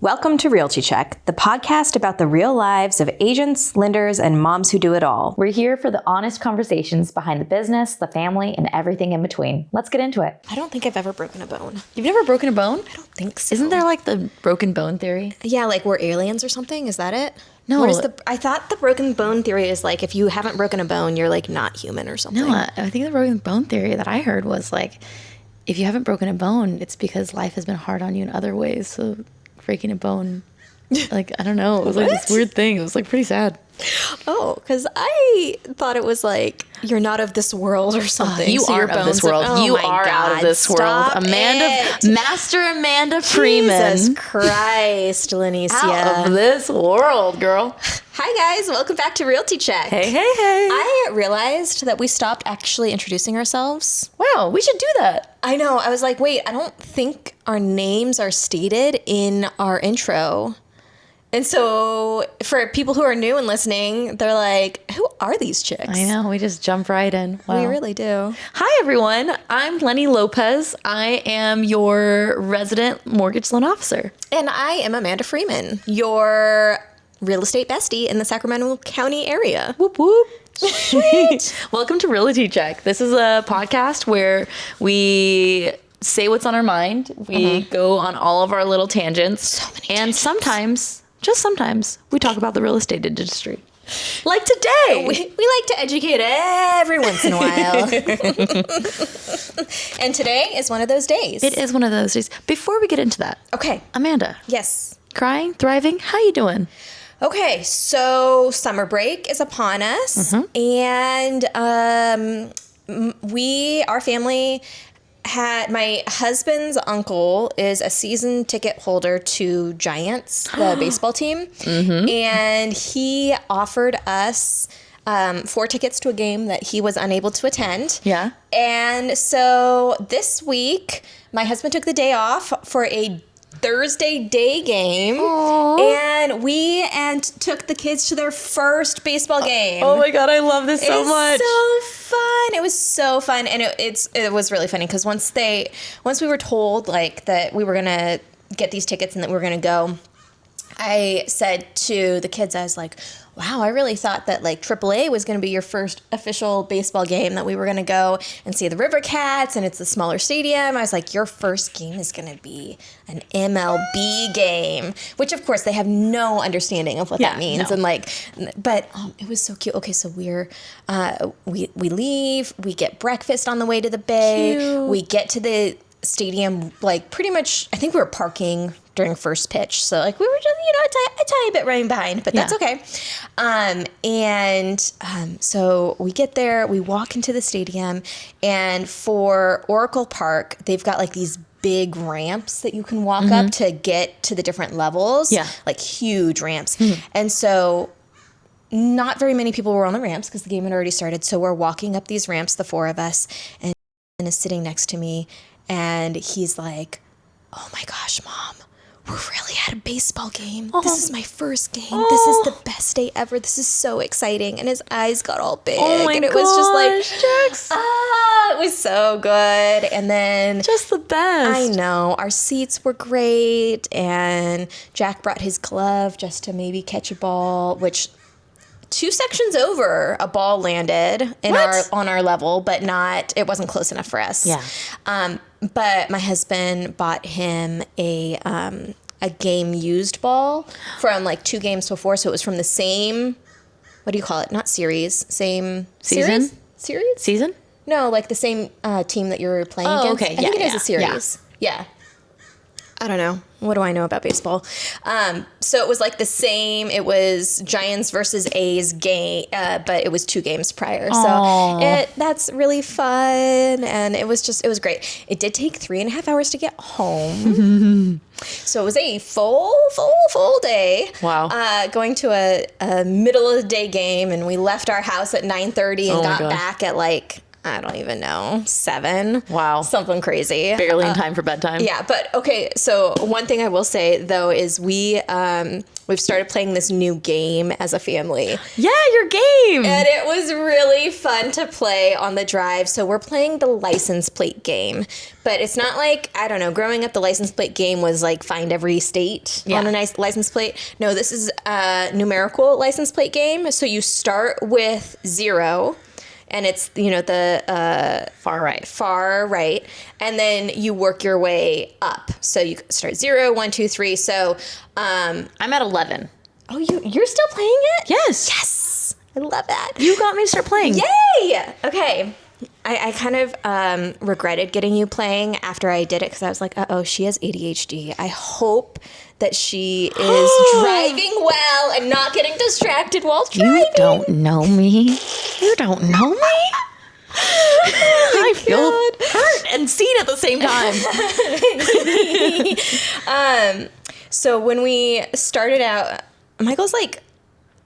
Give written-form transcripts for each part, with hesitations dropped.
Welcome to Realty Check, the podcast about the real lives of agents, lenders, and moms who do it all. We're here for the honest conversations behind the business, the family, and everything in between. Let's get into it. I don't think I've ever broken a bone. You've never broken a bone? I don't think so. Isn't there like the broken bone theory? Yeah, like we're aliens or something? Is that it? No. I thought the broken bone theory is like if you haven't broken a bone, you're like not human or something. No, I think the broken bone theory that I heard was like, if you haven't broken a bone, it's because life has been hard on you in other ways. So breaking a bone... Like, I don't know. It was like this weird thing. It was like pretty sad. Oh, because I thought it was like you're not of this world or something. You so aren't of this world. Oh you are God, out of this stop world. Master Amanda Freeman. Jesus Christ, Lenicia. Out of this world, girl. Hi, guys. Welcome back to Realty Check. Hey. I realized that we stopped actually introducing ourselves. Wow, we should do that. I know. I was like, wait, I don't think our names are stated in our intro. And so for people who are new and listening, they're like, who are these chicks? I know. We just jump right in. Wow. We really do. Hi, everyone. I'm Leni Lopez. I am your resident mortgage loan officer. And I am Amanda Freeman, your real estate bestie in the Sacramento County area. Whoop, whoop. Sweet. Welcome to Realty Check. This is a podcast where we say what's on our mind. We go on all of our little tangents. So many tangents. Sometimes, just sometimes, we talk about the real estate industry. Like today. We like to educate every once in a while. And today is one of those days. It is one of those days. Before we get into that. Okay. Amanda. Yes. Crying, thriving, how you doing? Okay, so summer break is upon us, and our family had, my husband's uncle is a season ticket holder to Giants, the baseball team, and he offered us 4 tickets to a game that he was unable to attend. Yeah. And so this week, my husband took the day off for a Thursday day game. Aww. And we took the kids to their first baseball game. Oh my God, I love this so much. So fun. It was so fun. And it was really funny because once we were told like that we were going to get these tickets and that we were going to go, I said to the kids, I was like, wow, I really thought that like AAA was going to be your first official baseball game, that we were going to go and see the River Cats, and it's a smaller stadium. I was like, your first game is going to be an MLB game, which of course they have no understanding of what that means. No. And but it was so cute. Okay, so we leave, we get breakfast on the way to the bay. Cute. We get to the stadium, like pretty much, I think we were parking during first pitch. So like we were just, a tiny bit running behind, but that's okay. So we get there, we walk into the stadium, and for Oracle Park, they've got like these big ramps that you can walk up to get to the different levels. Yeah. Like huge ramps. And so not very many people were on the ramps because the game had already started. So we're walking up these ramps, the 4 of us, and is sitting next to me, and he's like, oh my gosh, Mom, we're really at a baseball game. Oh. This is my first game. Oh. This is the best day ever. This is so exciting. And his eyes got all big. Oh my and it gosh, was just like, Jax. it was so good. And then just the best. I know. Our seats were great. And Jack brought his glove just to maybe catch a ball, which 2 sections over, a ball landed on our level, but it wasn't close enough for us. Yeah. But my husband bought him a game used ball from like 2 games before, so it was from the same, what do you call it? Not series, same season? Series? Season? No, like the same team that you're playing against. Okay. I think it is a series. Yeah. I don't know. What do I know about baseball? So it was like the same. It was Giants versus A's game, but it was 2 games prior. Aww. So that's really fun, and it was great. It did take 3.5 hours to get home. So it was a full day. Wow. Going to a middle of the day game, and we left our house at 9:30 and got back at like, I don't even know, 7. Wow. Something crazy. Barely in time for bedtime. Yeah, but okay, so one thing I will say, though, is we've started playing this new game as a family. Yeah, your game! And it was really fun to play on the drive. So we're playing the license plate game. But it's not like, I don't know, growing up the license plate game was like find every state on a nice license plate. No, this is a numerical license plate game. So you start with 0. And it's, the far right. And then you work your way up. So you start 0, 1, 2, 3. So I'm at 11. Oh, you're still playing it? Yes. Yes. I love that. You got me to start playing. Yay! Okay. I kind of regretted getting you playing after I did it because I was like, she has ADHD. I hope that she is driving well and not getting distracted while driving. You don't know me. You don't know me. I feel hurt and seen at the same time. So when we started out, Michael's like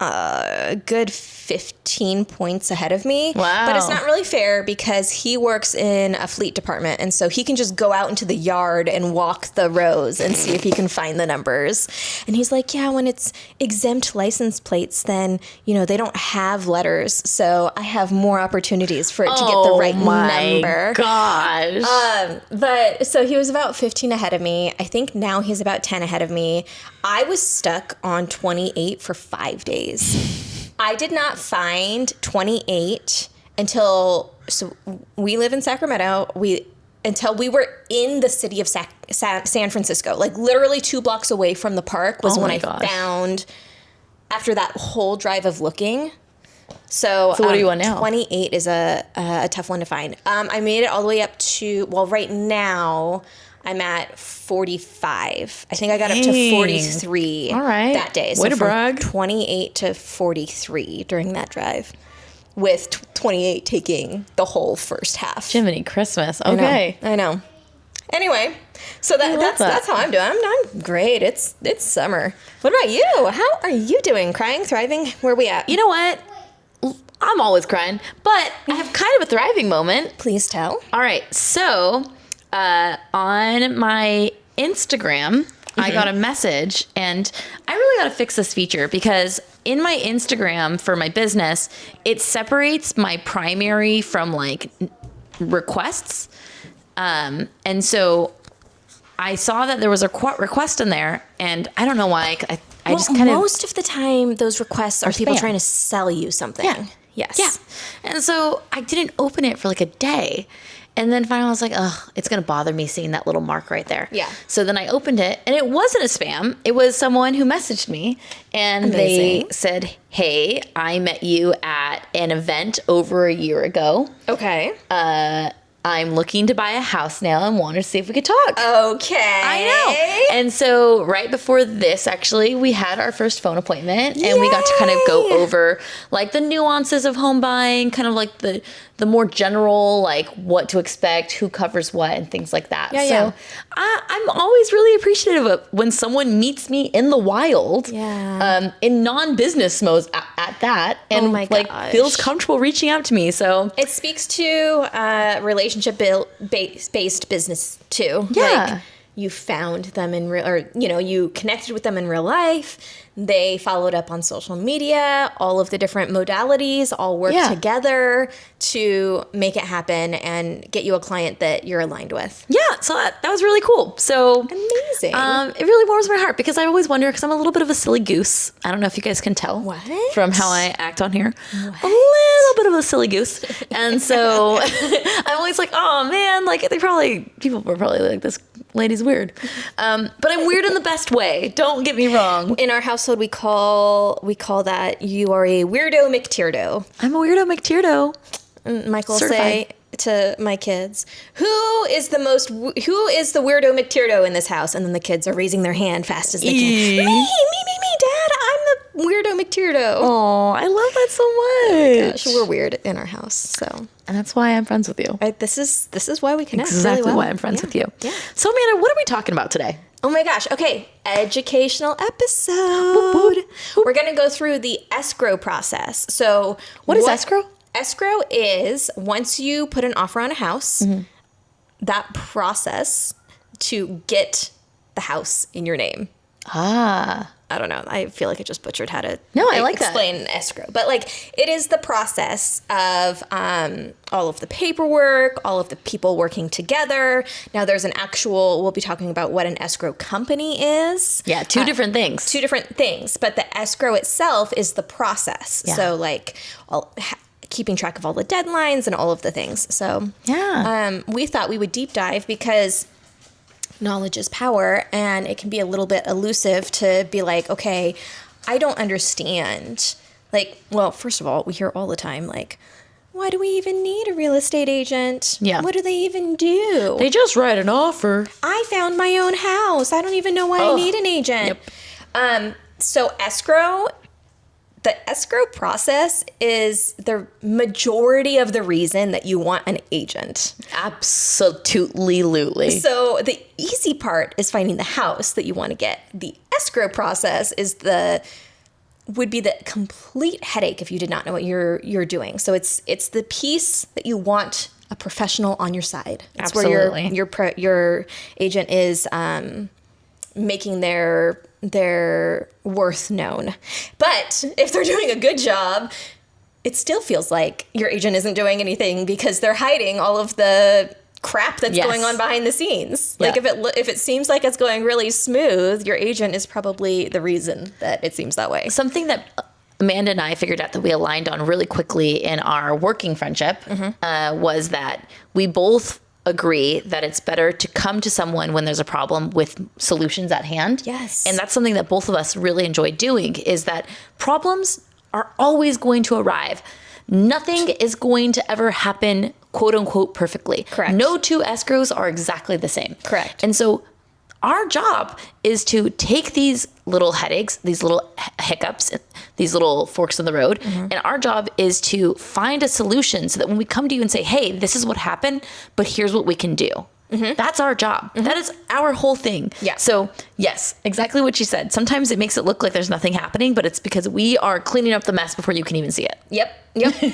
a good 15 points ahead of me. Wow. But it's not really fair because he works in a fleet department. And so he can just go out into the yard and walk the rows and see if he can find the numbers. And he's like, yeah, when it's exempt license plates, then, they don't have letters. So I have more opportunities for it to get the right number. Gosh. But so he was about 15 ahead of me. I think now he's about 10 ahead of me. I was stuck on 28 for 5 days. I did not find 28 until, so we live in Sacramento, until we were in the city of San Francisco, like literally 2 blocks away from the park was when I found, after that whole drive of looking. So what do you want now? 28 is a tough one to find. I made it all the way up to, right now I'm at 45. I think I got up to 43 that day. So way to brag. 28 to 43 during that drive, with 28 taking the whole first half. Jiminy Christmas. Okay. I know. Anyway, so that's how I'm doing. I'm great. It's summer. What about you? How are you doing? Crying, thriving? Where are we at? You know what? I'm always crying, but I have kind of a thriving moment. Please tell. All right. So on my Instagram, I got a message, and I really got to fix this feature because in my Instagram for my business, it separates my primary from like requests. And so I saw that there was a request in there, and I don't know why. I just kind of, most of the time those requests are people spam. trying to sell you something. Yeah. Yes. Yeah. And so I didn't open it for like a day. And then finally I was like, it's going to bother me seeing that little mark right there. Yeah. So then I opened it, and it wasn't a spam. It was someone who messaged me, and they said, hey, I met you at an event over a year ago. Okay. I'm looking to buy a house now and wanted to see if we could talk. Okay. I know. And so right before this, actually, we had our first phone appointment, and we got to kind of go over like the nuances of home buying, kind of like the more general, like what to expect, who covers what, and things like that. So I'm always really appreciative of when someone meets me in the wild, in non-business mode at that, and feels comfortable reaching out to me. So it speaks to relationship based business too. Yeah. Like, you found them in real, or you connected with them in real life. They followed up on social media. All of the different modalities all work together to make it happen and get you a client that you're aligned with. Yeah, so that was really cool. So amazing. It really warms my heart because I always wonder, because I'm a little bit of a silly goose. I don't know if you guys can tell from how I act on here. What? A little bit of a silly goose. And so I'm always like, oh man, like people were probably like, this lady's weird. But I'm weird in the best way. Don't get me wrong. In our household, we call that you are a weirdo McTeardo. I'm a weirdo McTeardo. Michael say to my kids, who is the weirdo McTeardo in this house? And then the kids are raising their hand fast as they can. Me, Dad, I'm the weirdo McTeardo. Oh, I love that so much. Oh gosh, we're weird in our house, so. And that's why I'm friends with you. This is why we connect. Exactly really well. why I'm friends with you. Yeah. So, Amanda, what are we talking about today? Oh my gosh. Okay. Educational episode. Whoop, whoop, whoop. We're going to go through the escrow process. So what is escrow? escrow is once you put an offer on a house, that process to get the house in your name. I don't know. I feel like I just butchered how to explain escrow. But like it is the process of all of the paperwork, all of the people working together. Now there's we'll be talking about what an escrow company is. Yeah, two different things. Two different things. But the escrow itself is the process. Yeah. So like keeping track of all the deadlines and all of the things. So we thought we would deep dive because knowledge is power, and it can be a little bit elusive to be like, okay, I don't understand. Like, well, first of all, we hear all the time, like, why do we even need a real estate agent? Yeah. What do they even do? They just write an offer. I found my own house. I don't even know why I need an agent. Yep. So the escrow process is the majority of the reason that you want an agent. Absolutely. So the easy part is finding the house that you want to get. The escrow process would be the complete headache if you did not know what you're doing. So it's the piece that you want a professional on your side. It's Absolutely. Where your agent is making their worth known. But if they're doing a good job, it still feels like your agent isn't doing anything because they're hiding all of the crap that's going on behind the scenes. Yeah. Like if it seems like it's going really smooth, your agent is probably the reason that it seems that way. Something that Amanda and I figured out that we aligned on really quickly in our working friendship was that we both agree that it's better to come to someone when there's a problem with solutions at hand. Yes. And that's something that both of us really enjoy doing, is that problems are always going to arrive. Nothing is going to ever happen, quote unquote, perfectly. Correct. No two escrows are exactly the same. Correct. And so our job is to take these little headaches, these little hiccups, these little forks in the road, and our job is to find a solution so that when we come to you and say, hey, this is what happened, but here's what we can do. That's our job. That is our whole thing. Yeah. So yes, exactly what she said. Sometimes it makes it look like there's nothing happening, but it's because we are cleaning up the mess before you can even see it. Yep.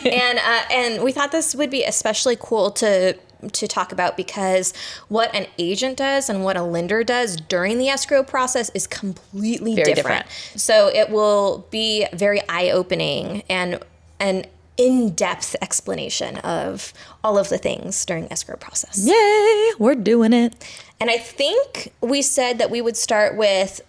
And we thought this would be especially cool to talk about because what an agent does and what a lender does during the escrow process is completely different. So it will be very eye-opening and an in-depth explanation of all of the things during escrow process. Yay, we're doing it. And I think we said that we would start with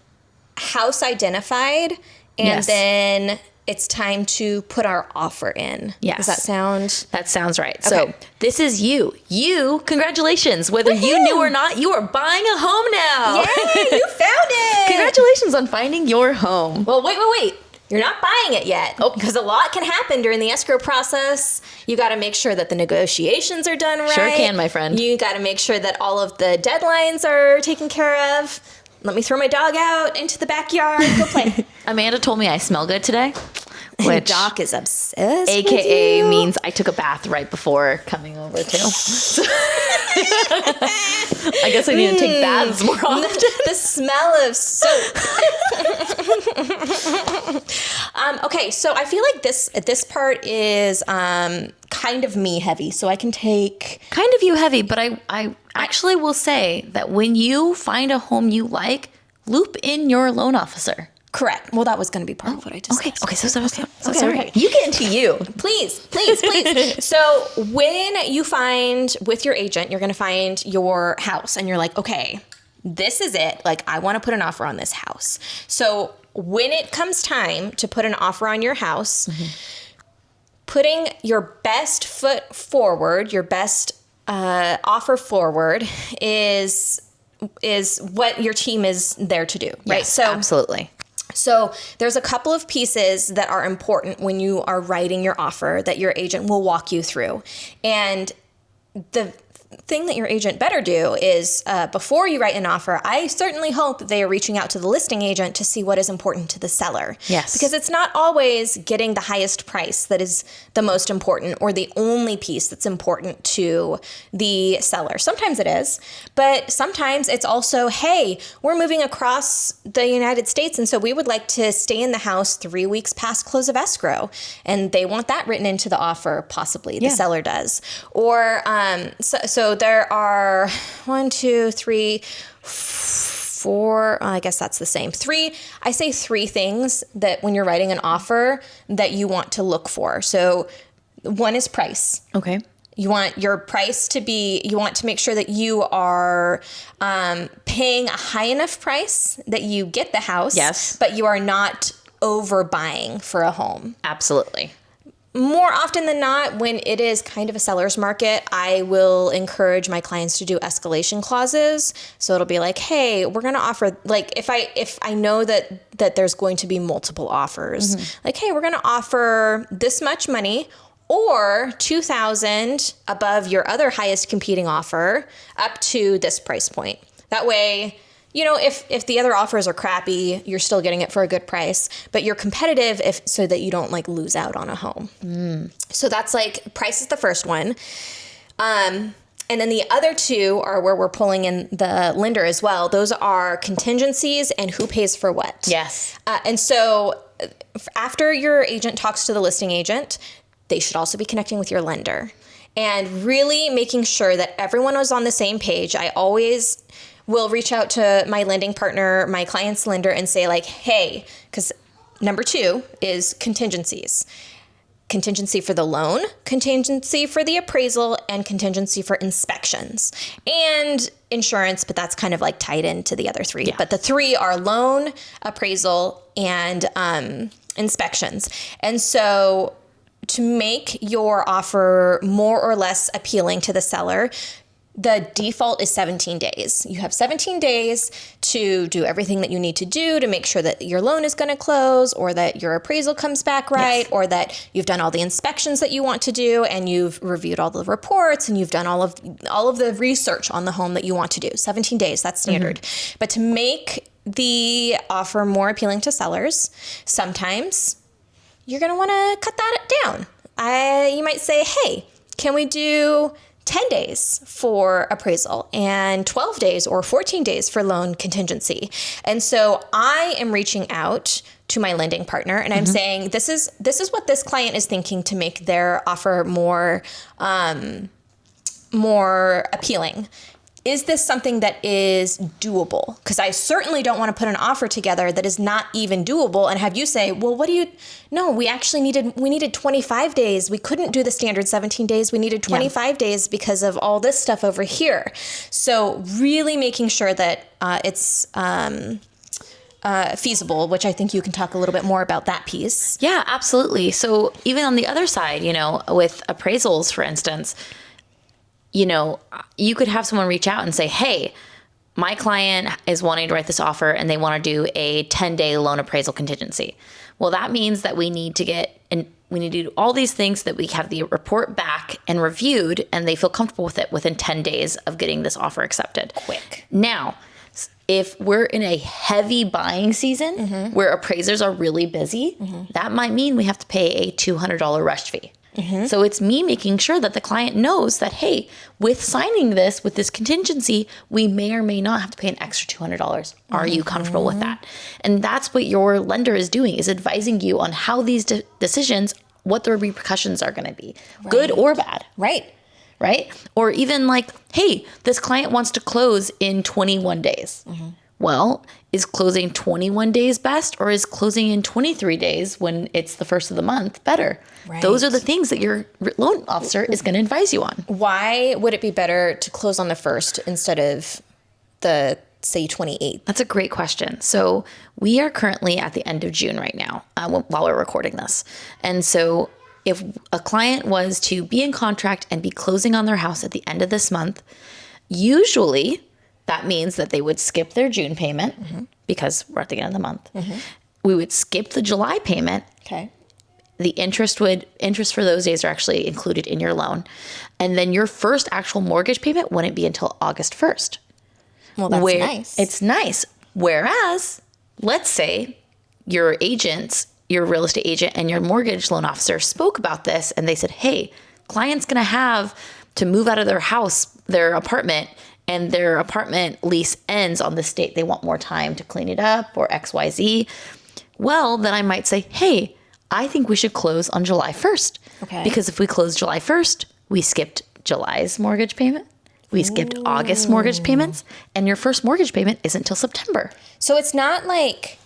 house identified and then it's time to put our offer in. Yes. Does that sound? That sounds right. Okay. So this is you. Congratulations. Whether you knew or not, you are buying a home now. Yay, you found it. Congratulations on finding your home. Well, wait. You're not buying it yet. Because a lot can happen during the escrow process. You got to make sure that the negotiations are done right. Sure can, my friend. You got to make sure that all of the deadlines are taken care of. Let me throw my dog out into the backyard. Go play. Amanda told me I smell good today. Which Doc is obsessed AKA with you. means I took a bath right before coming over too. I guess I need to take baths more often. The smell of soap. Okay, so I feel like this part is kind of me heavy, so I can take kind of you heavy, but I actually will say that when you find a home you like, loop in your loan officer. Correct. Well, that was going to be part of what I just Okay. So sorry. Okay. You get into you. Please. So when you find with your agent, you're going to find your house and you're like, okay, this is it. Like, I want to put an offer on this house. So when it comes time to put an offer on your house, putting your best foot forward, your best offer forward is what your team is there to do, right? Yes, so absolutely. So there's a couple of pieces that are important when you are writing your offer that your agent will walk you through. And the thing that your agent better do is before you write an offer, I certainly hope they are reaching out to the listing agent to see what is important to the seller. Yes. Because it's not always getting the highest price that is the most important or the only piece that's important to the seller. Sometimes it is, but sometimes it's also, hey, we're moving across the United States, and so we would like to stay in the house 3 weeks past close of escrow. And they want that written into the offer, possibly. The seller does. Or so there are 1, 2, 3, 4, I guess that's the same. I say 3 things that when you're writing an offer that you want to look for. So one is price. Okay. You want your price to be, you want to make sure that you are paying a high enough price that you get the house. Yes. But you are not overbuying for a home. Absolutely. More often than not, when it is kind of a seller's market, I will encourage my clients to do escalation clauses. So it'll be like, hey, we're going to offer, like if I know that there's going to be multiple offers, like, hey, we're going to offer this much money or $2,000 above your other highest competing offer up to this price point. That way, you know, if the other offers are crappy, you're still getting it for a good price, but you're competitive so that you don't like lose out on a home. So that's like price is the first one. And then the other 2 are where we're pulling in the lender as well. Those are contingencies and who pays for what. Yes. And so after your agent talks to the listing agent, they should also be connecting with your lender and really making sure that everyone is on the same page. I always will reach out to my lending partner, my client's lender, and say like, hey, because number 2 is contingencies. Contingency for the loan, contingency for the appraisal, and contingency for inspections. And insurance, but that's kind of like tied into the other 3. Yeah. But the 3 are loan, appraisal, and inspections. And so to make your offer more or less appealing to the seller, the default is 17 days. You have 17 days to do everything that you need to do to make sure that your loan is going to close or that your appraisal comes back right, or that you've done all the inspections that you want to do and you've reviewed all the reports and you've done all of the research on the home that you want to do. 17 days, that's standard. But to make the offer more appealing to sellers, sometimes you're going to want to cut that down. You might say, hey, can we do 10 days for appraisal and 12 days or 14 days for loan contingency? And so I am reaching out to my lending partner and I'm saying, this is what this client is thinking to make their offer more appealing. Is this something that is doable? Because I certainly don't want to put an offer together that is not even doable and have you say, well, no, we actually needed 25 days. We couldn't do the standard 17 days. We needed 25 days because of all this stuff over here. So really making sure that it's feasible, which I think you can talk a little bit more about that piece. Yeah, absolutely. So even on the other side, with appraisals, for instance, you could have someone reach out and say, hey, my client is wanting to write this offer and they want to do a 10-day loan appraisal contingency. Well, that means that we need to do all these things so that we have the report back and reviewed and they feel comfortable with it within 10 days of getting this offer accepted. Quick. Now, if we're in a heavy buying season where appraisers are really busy, that might mean we have to pay a $200 rush fee. So it's me making sure that the client knows that, hey, with signing this, with this contingency, we may or may not have to pay an extra $200. Are you comfortable with that? And that's what your lender is doing, is advising you on how these decisions, what the repercussions are going to be, good or bad. Right. Or even like, hey, this client wants to close in 21 days. Well, is closing 21 days best or is closing in 23 days when it's the first of the month better? Right. Those are the things that your loan officer is going to advise you on. Why would it be better to close on the 1st instead of the, say, 28th? That's a great question. So we are currently at the end of June right now while we're recording this. And so if a client was to be in contract and be closing on their house at the end of this month, usually that means that they would skip their June payment because we're at the end of the month. We would skip the July payment. Okay. the interest for those days are actually included in your loan. And then your first actual mortgage payment wouldn't be until August 1st. Well, that's nice. It's nice. Whereas, let's say your real estate agent and your mortgage loan officer spoke about this and they said, hey, client's going to have to move out of their apartment, and their apartment lease ends on this date. They want more time to clean it up or XYZ. Well, then I might say, hey, I think we should close on July 1st. Okay. Because if we close July 1st, we skipped July's mortgage payment. We skipped August mortgage payments, and your first mortgage payment isn't until September. So it's not like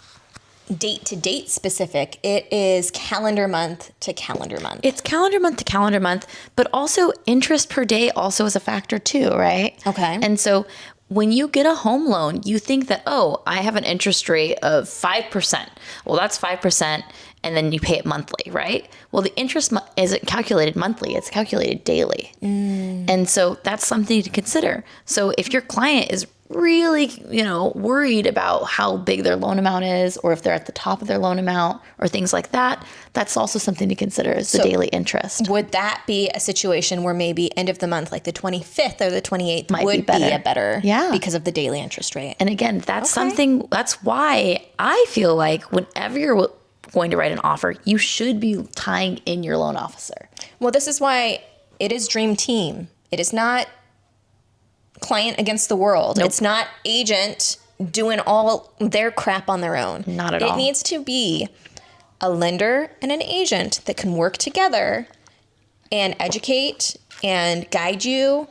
date to date specific. It is calendar month to calendar month. It's calendar month to calendar month, but also interest per day also is a factor too, right? Okay. And so when you get a home loan, you think that, oh, I have an interest rate of 5%. Well, that's 5%, and then you pay it monthly, right? Well, the interest isn't calculated monthly. It's calculated daily. And so that's something to consider. So if your client is really, worried about how big their loan amount is, or if they're at the top of their loan amount or things like that, that's also something to consider is the daily interest. Would that be a situation where maybe end of the month, like the 25th or the 28th would be a better, because of the daily interest rate? And again, that's why I feel like whenever you're going to write an offer, you should be tying in your loan officer. Well, this is why it is Dream Team. It is not client against the world. Nope. It's not agent doing all their crap on their own. Not at all. It needs to be a lender and an agent that can work together and educate and guide you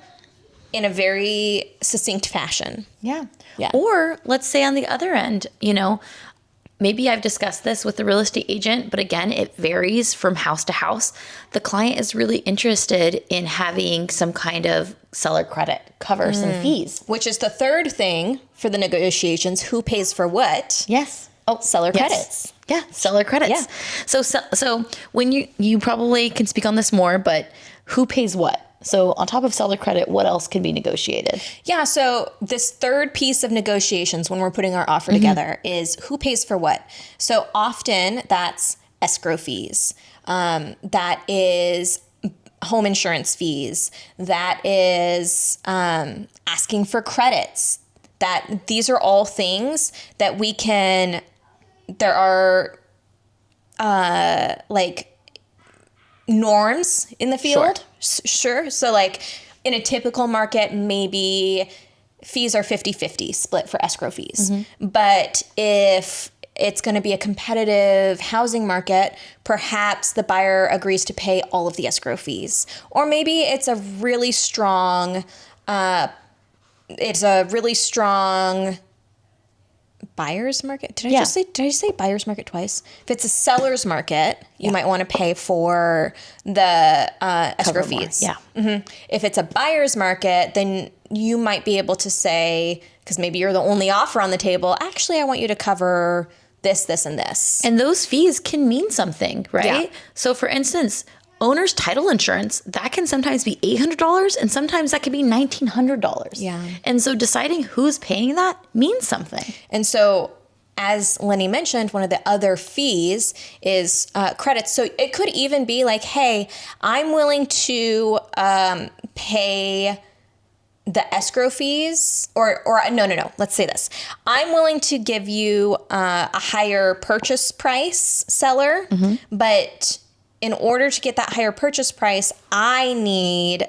in a very succinct fashion. Yeah. Or let's say on the other end, maybe I've discussed this with the real estate agent, but again, it varies from house to house. The client is really interested in having some kind of seller credit cover some fees. Which is the third thing for the negotiations. Who pays for what? Yes. Oh, seller credits. Yeah, seller credits. Yeah. So when you probably can speak on this more, but who pays what? So on top of seller credit, what else can be negotiated? Yeah, so this third piece of negotiations when we're putting our offer together is who pays for what. So often that's escrow fees. That is home insurance fees. That is asking for credits. That these are all things that we can, there are norms in the field. Sure. So like in a typical market, maybe fees are 50-50 split for escrow fees. But if it's going to be a competitive housing market, perhaps the buyer agrees to pay all of the escrow fees. Or maybe it's a really strong, buyer's market. Did I say buyer's market twice? If it's a seller's market, you might want to pay for the escrow fees. If it's a buyer's market, then you might be able to say, because maybe you're the only offer on the table, actually, I want you to cover this, this, and this. And those fees can mean something, right? Yeah. So for instance, owner's title insurance, that can sometimes be $800 and sometimes that can be $1,900. Yeah. And so deciding who's paying that means something. And so, as Leni mentioned, one of the other fees is credits. So it could even be like, hey, I'm willing to pay the escrow fees, or no. Let's say this. I'm willing to give you a higher purchase price, seller, but in order to get that higher purchase price, I need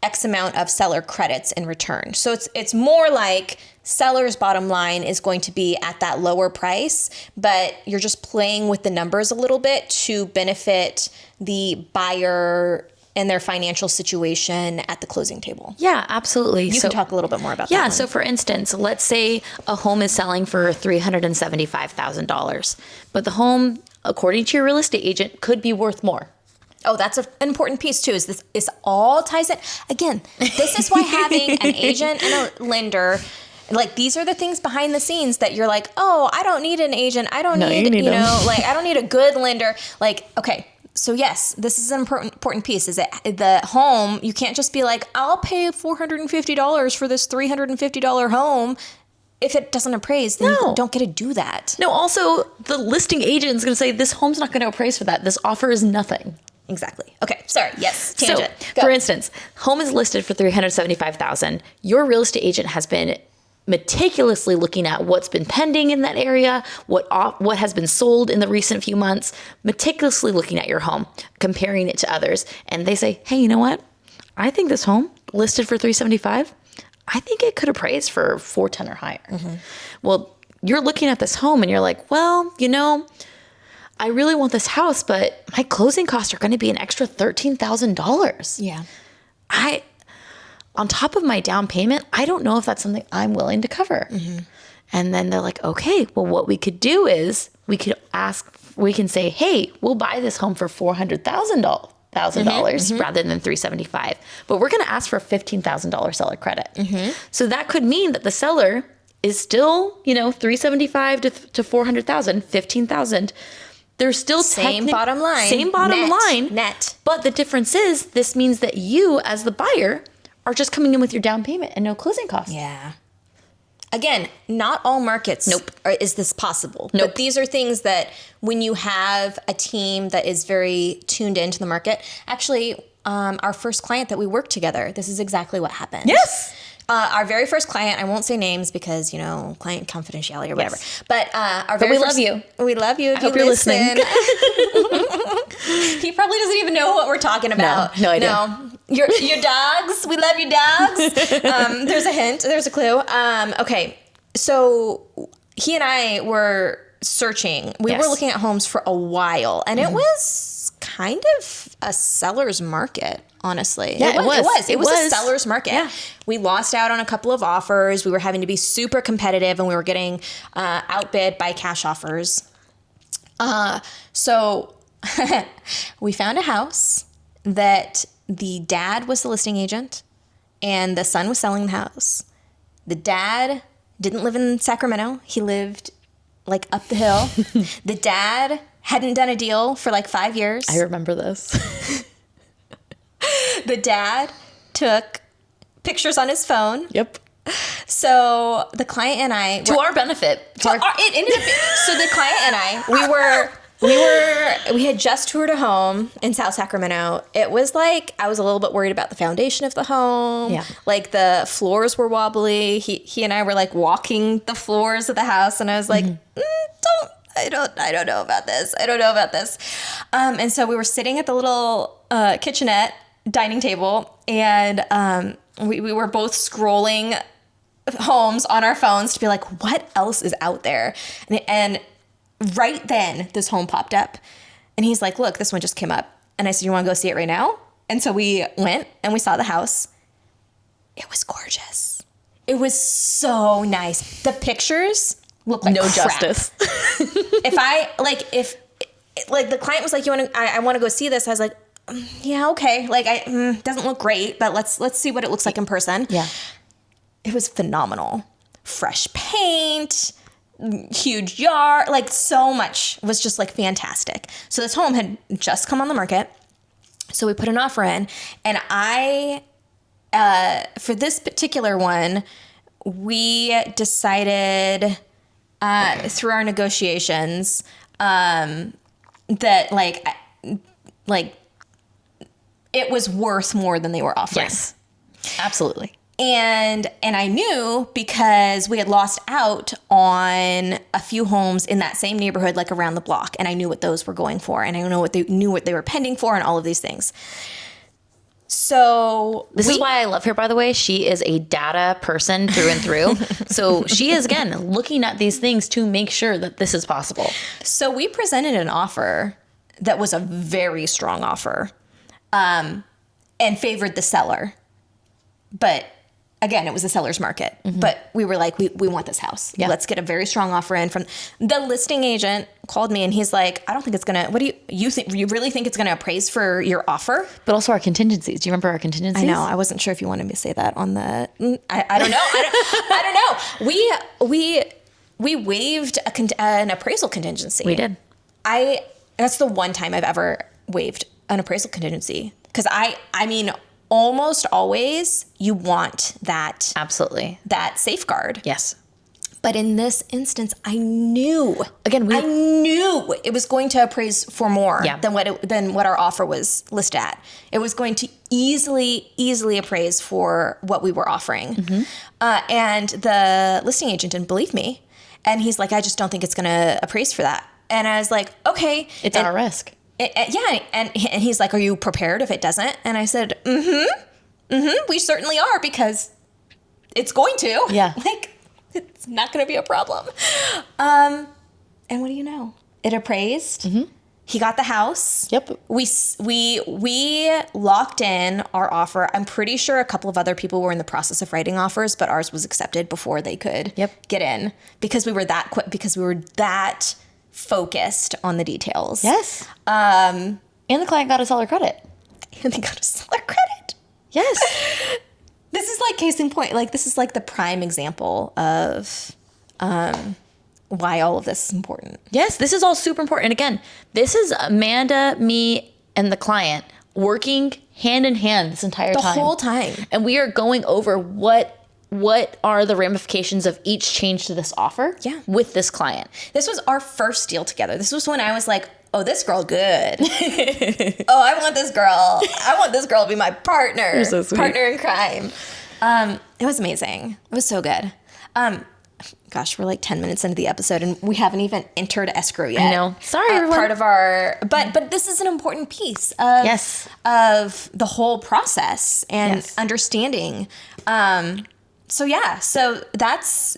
X amount of seller credits in return. So it's more like seller's bottom line is going to be at that lower price, but you're just playing with the numbers a little bit to benefit the buyer and their financial situation at the closing table. Yeah, absolutely. You can talk a little bit more about that. Yeah, so for instance, let's say a home is selling for $375,000, but the home, according to your real estate agent, could be worth more. Oh, that's an important piece too, is this all ties in. Again, this is why having an agent and a lender, like these are the things behind the scenes that you're like, oh, I don't need an agent. I don't need I don't need a good lender. Like, okay. So yes, this is an important piece, is that the home, you can't just be like, I'll pay $450 for this $350 home. if it doesn't appraise, then you don't get to do that. No, also, the listing agent is going to say, this home's not going to appraise for that. This offer is nothing. Exactly. Okay, sorry. Yes, tangent. So, for instance, home is listed for $375,000. Your real estate agent has been meticulously looking at what's been pending in that area, what has been sold in the recent few months, meticulously looking at your home, comparing it to others. And they say, hey, you know what? I think this home listed for $375,000, I think it could appraise for $410,000 or higher. Mm-hmm. Well, you're looking at this home and you're like, well, you know, I really want this house, but my closing costs are going to be an extra $13,000. Yeah. On top of my down payment, I don't know if that's something I'm willing to cover. Mm-hmm. And then they're like, okay, well, what we could do is we can say, hey, we'll buy this home for $400,000. $1,000 rather than $375,000, but we're going to ask for a $15,000 seller credit. Mm-hmm. So that could mean that the seller is still, you know, $375,000 to $400,000, $15,000. There's still same bottom line, net. But the difference is, this means that you, as the buyer, are just coming in with your down payment and no closing costs. Yeah. Again, not all markets is this possible. Nope. But these are things that when you have a team that is very tuned into the market, actually, our first client that we worked together, this is exactly what happened. Yes. Our very first client, I won't say names because, you know, client confidentiality or whatever. Yes. But we love you. We love you if I hope you're listening. He probably doesn't even know what we're talking about. No idea. No. Your dogs. We love your dogs. There's a hint. There's a clue. Okay. So he and I were searching. We were looking at homes for a while, and it was kind of a seller's market, honestly. Yeah, it was a seller's market. Yeah. We lost out on a couple of offers. We were having to be super competitive, and we were getting outbid by cash offers. So we found a house that the dad was the listing agent and the son was selling the house. The dad didn't live in Sacramento. He lived like up the hill. The dad hadn't done a deal for like 5 years. I remember this. The dad took pictures on his phone. Yep. So the client and I... To our benefit. It ended up... So the client and I, we had just toured a home in South Sacramento. It was like, I was a little bit worried about the foundation of the home. Yeah. Like the floors were wobbly. He and I were like walking the floors of the house, and I was like, I don't know about this. I don't know about this. And so we were sitting at the little kitchenette dining table, and we were both scrolling homes on our phones to be like, what else is out there? And right then, this home popped up. And he's like, look, this one just came up. And I said, you want to go see it right now? And so we went and we saw the house. It was gorgeous. It was so nice. The pictures look like no crap. justice. If the client was like, I want to go see this. I was like, yeah, okay. Like, doesn't look great, but let's see what it looks like in person. Yeah. It was phenomenal. Fresh paint, huge yard, like so much was just like fantastic. So this home had just come on the market. So we put an offer in, and for this particular one, we decided through our negotiations that like it was worth more than they were offering. Yes, absolutely. And I knew because we had lost out on a few homes in that same neighborhood, like around the block, and I knew what those were going for, and I knew what they were pending for, and all of these things. So this is why I love her, by the way. She is a data person through and through. So she is, again, looking at these things to make sure that this is possible. So we presented an offer that was a very strong offer, and favored the seller, but again, it was a seller's market, but we were like, we want this house. Yeah. Let's get a very strong offer in. From the listing agent called me and he's like, I don't think it's going to, what do you think? You really think it's going to appraise for your offer? But also our contingencies. Do you remember our contingencies? I know. I wasn't sure if you wanted me to say that on the, I don't know. I don't know. We waived an appraisal contingency. We did. That's the one time I've ever waived an appraisal contingency. Cause I mean, almost always you want that. Absolutely. That safeguard. Yes. But in this instance, I knew it was going to appraise for more than what our offer was listed at. It was going to easily appraise for what we were offering. Mm-hmm. And the listing agent didn't believe me. And he's like, I just don't think it's going to appraise for that. And I was like, okay. It's our risk. And he's like, are you prepared if it doesn't? And I said, we certainly are, because it's going to. Yeah. Like, it's not going to be a problem. And what do you know? It appraised. Mm-hmm. He got the house. Yep. We locked in our offer. I'm pretty sure a couple of other people were in the process of writing offers, but ours was accepted before they could get in, because we were that quick, because we were that focused on the details. Yes. And the client got a seller credit. Yes. This is like case in point. Like, this is like the prime example of why all of this is important. Yes, this is all super important. And again, this is Amanda, me, and the client working hand in hand this entire time. The whole time. And we are going over what are the ramifications of each change to this offer with this client. This was our first deal together. This was when I was like, oh, this girl good. Oh, I want this girl. I want this girl to be my partner. You're so sweet. Partner in crime. It was amazing. It was so good. Gosh, we're like 10 minutes into the episode and we haven't even entered escrow yet. I know. Sorry, everyone. Part of our, but this is an important piece of the whole process and understanding. So that's,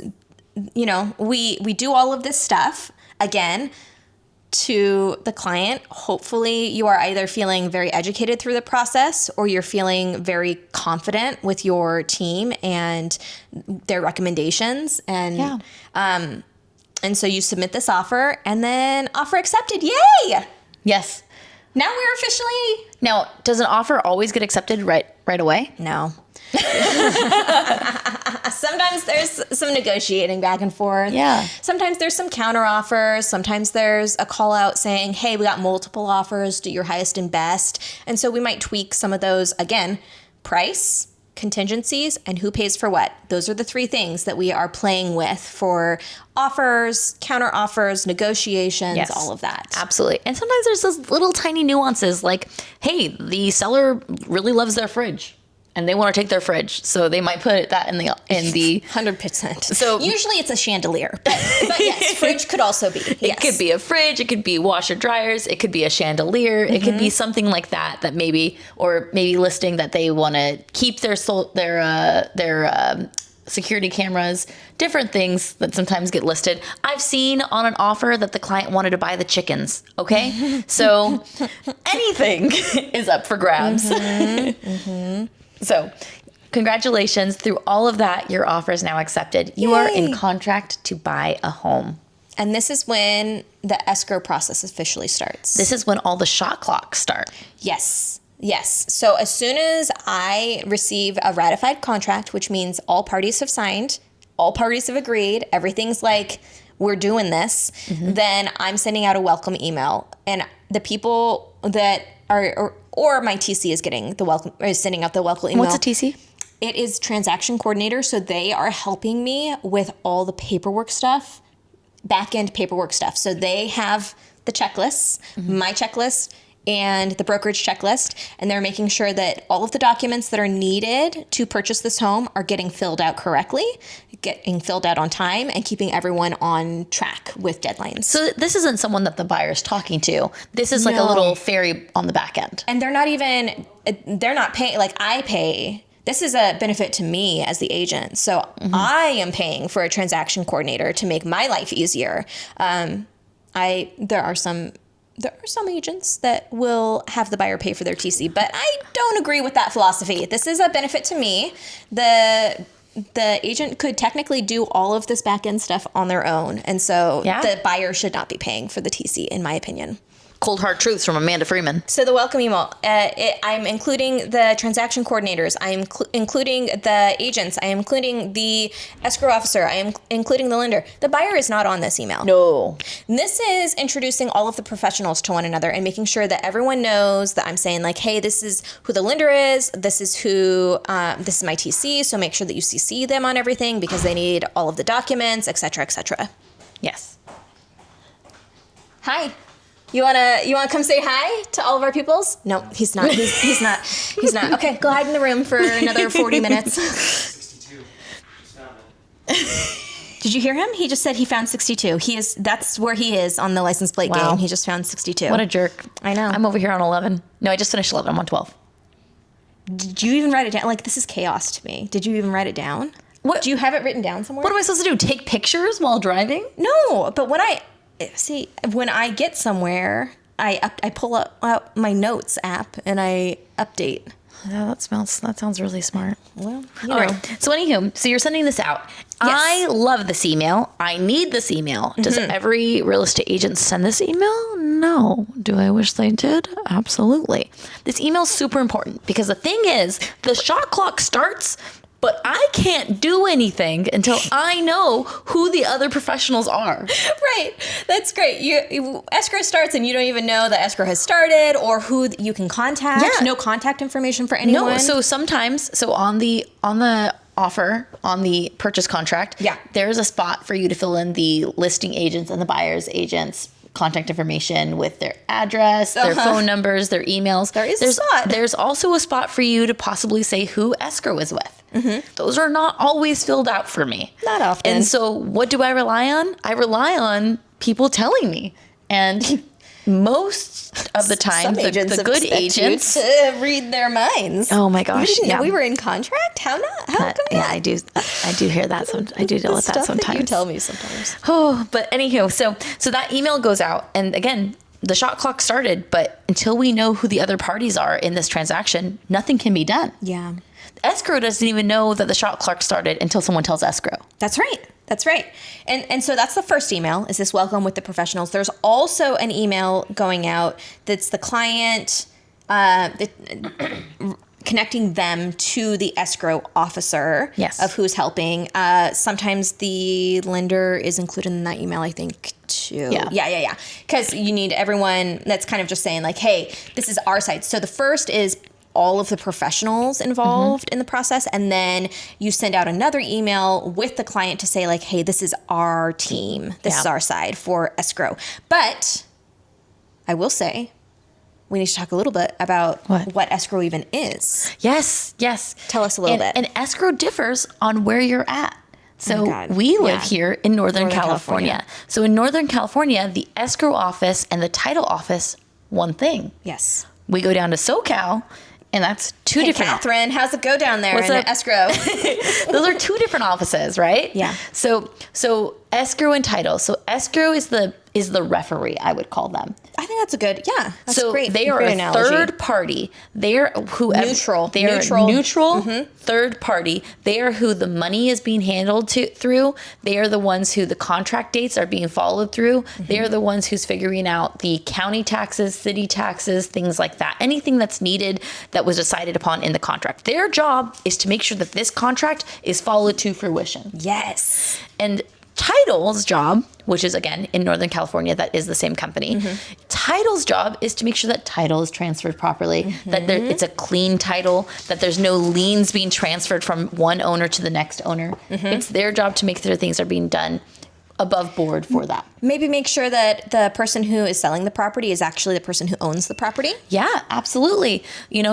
we do all of this stuff again to the client. Hopefully you are either feeling very educated through the process, or you're feeling very confident with your team and their recommendations. And, and so you submit this offer, and then offer accepted. Yay! Yes. Now we're officially... Now, does an offer always get accepted right away? No. Sometimes there's some negotiating back and forth. Yeah. Sometimes there's some counter offers. Sometimes there's a call out saying, hey, we got multiple offers, do your highest and best. And so we might tweak some of those. Again, price, contingencies, and who pays for what. Those are the three things that we are playing with for offers, counter offers, negotiations, all of that. Absolutely. And sometimes there's those little tiny nuances like, hey, the seller really loves their fridge and they want to take their fridge, so they might put that in the 100%. So usually it's a chandelier, but yes, fridge could also be. Yes. It could be a fridge, it could be washer dryers, it could be a chandelier, it could be something like that maybe listing that they want to keep their security cameras, different things that sometimes get listed. I've seen on an offer that the client wanted to buy the chickens. Okay, so anything is up for grabs. So congratulations. Through all of that, your offer is now accepted. You are in contract to buy a home. And this is when the escrow process officially starts. This is when all the shot clocks start. Yes. So as soon as I receive a ratified contract, which means all parties have signed, all parties have agreed, everything's like, we're doing this, then I'm sending out a welcome email. And the people that are, or my TC is getting the welcome, or is sending out the welcome email. What's a TC? It is transaction coordinator. So they are helping me with all the paperwork stuff, back end paperwork stuff. So they have the checklists, my checklist, and the brokerage checklist, and they're making sure that all of the documents that are needed to purchase this home are getting filled out correctly, getting filled out on time, and keeping everyone on track with deadlines. So this isn't someone that the buyer's talking to. This is like a little fairy on the back end. And they're not paying, like I pay. This is a benefit to me as the agent. So I am paying for a transaction coordinator to make my life easier. There are some agents that will have the buyer pay for their TC, but I don't agree with that philosophy. This is a benefit to me. The agent could technically do all of this back end stuff on their own, and so the buyer should not be paying for the TC, in my opinion. cold hard truths from Amanda Freeman. So the welcome email, I'm including the transaction coordinators. I'm including the agents. I am including the escrow officer. I am including the lender. The buyer is not on this email. No. And this is introducing all of the professionals to one another and making sure that everyone knows that I'm saying like, hey, this is who the lender is. This is who, this is my TC. So make sure that you CC them on everything because they need all of the documents, et cetera, et cetera. Yes. Hi. You wanna come say hi to all of our peoples? No, he's not. He's not. He's not. Okay, go hide in the room for another 40 minutes. 62. Just found it. Did you hear him? He just said he found 62. That's where he is on the license plate game. He just found 62. What a jerk. I know. I'm over here on 11. No, I just finished 11. I'm on 12. Did you even write it down? Like, this is chaos to me. Did you even write it down? What? Do you have it written down somewhere? What am I supposed to do? Take pictures while driving? No, but when I get somewhere, I pull up my notes app and I update. Yeah, that sounds really smart. Well, all right. So anywho, so you're sending this out. Yes. I love this email. I need this email. Does every real estate agent send this email? No. Do I wish they did? Absolutely. This email is super important because the thing is, the shot clock starts, but I can't do anything until I know who the other professionals are. Right. That's great. Escrow starts and you don't even know that escrow has started or who you can contact. Yeah. No contact information for anyone. No. So sometimes, on the offer, on the purchase contract, there's a spot for you to fill in the listing agents and the buyer's agents contact information with their address, their phone numbers, their emails. There's a spot. There's also a spot for you to possibly say who escrow is with. Mm-hmm. Those are not always filled out for me. Not often. And so what do I rely on? I rely on people telling me. And most of the time, the good agents to read their minds. Oh my gosh! You didn't know we were in contract? How not? How come yeah, not? I do hear that. I do deal with that sometimes. That you tell me sometimes. Oh, but anywho, so that email goes out, and again, the shot clock started. But until we know who the other parties are in this transaction, nothing can be done. Yeah. Escrow doesn't even know that the shot clock started until someone tells escrow. That's right. That's right. And so that's the first email, is this welcome with the professionals. There's also an email going out that's the client connecting them to the escrow officer of who's helping. Sometimes the lender is included in that email, I think, too. Yeah. Because you need everyone that's kind of just saying like, hey, this is our side. So the first is all of the professionals involved in the process, and then you send out another email with the client to say like, hey, this is our team, this is our side for escrow. But I will say we need to talk a little bit about what escrow even is. Yes. Tell us a little bit. And escrow differs on where you're at. So we live here in Northern California. So in Northern California, the escrow office and the title office, one thing. Yes. We go down to SoCal, and that's two different. Catherine, how's it go down there in escrow? Those are two different offices, right? Yeah. So escrow and title. So escrow is the referee, I would call them. I think that's a good, that's so great. They are great a analogy. Third party. They are whoever. Neutral. They are neutral. Third party. They are who the money is being handled through. They are the ones who the contract dates are being followed through. They are the ones who's figuring out the county taxes, city taxes, things like that. Anything that's needed that was decided upon in the contract. Their job is to make sure that this contract is followed to fruition. Yes. And title's job, which is again in Northern California, that is the same company. Title's job is to make sure that title is transferred properly, that it's a clean title, that there's no liens being transferred from one owner to the next owner. It's their job to make sure things are being done above board for that. Maybe make sure that the person who is selling the property is actually the person who owns the property. Yeah, absolutely.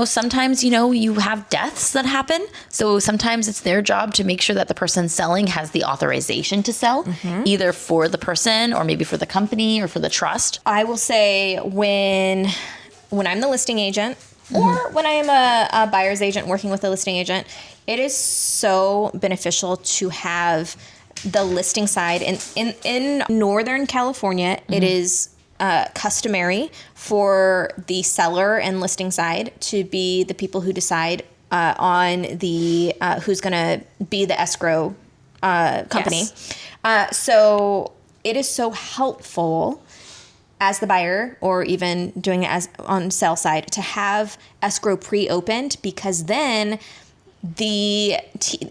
Sometimes, you have deaths that happen. So sometimes it's their job to make sure that the person selling has the authorization to sell, either for the person or maybe for the company or for the trust. I will say when I'm the listing agent or when I am a buyer's agent working with a listing agent, it is so beneficial to have the listing side. In Northern California, it is customary for the seller and listing side to be the people who decide on the who's going to be the escrow company. So it is so helpful as the buyer, or even doing it as on sell side, to have escrow pre-opened, because then the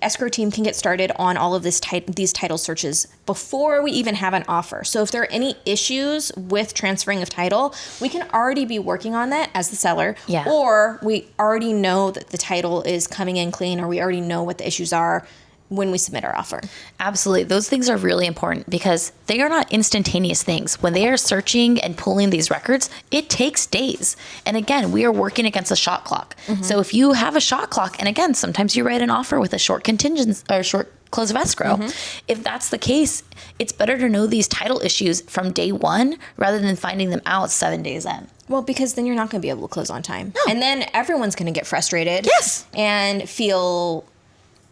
escrow team can get started on all of these title searches before we even have an offer. So if there are any issues with transferring of title, we can already be working on that as the seller. Yeah. Or we already know that the title is coming in clean, or we already know what the issues are when we submit our offer. Absolutely. Those things are really important because they are not instantaneous things. When they are searching and pulling these records, it takes days. And again, we are working against a shot clock. So if you have a shot clock, and again, sometimes you write an offer with a short contingency or short close of escrow. If that's the case, it's better to know these title issues from day one rather than finding them out 7 days in. Well, because then you're not going to be able to close on time. No. And then everyone's going to get frustrated. Yes. And feel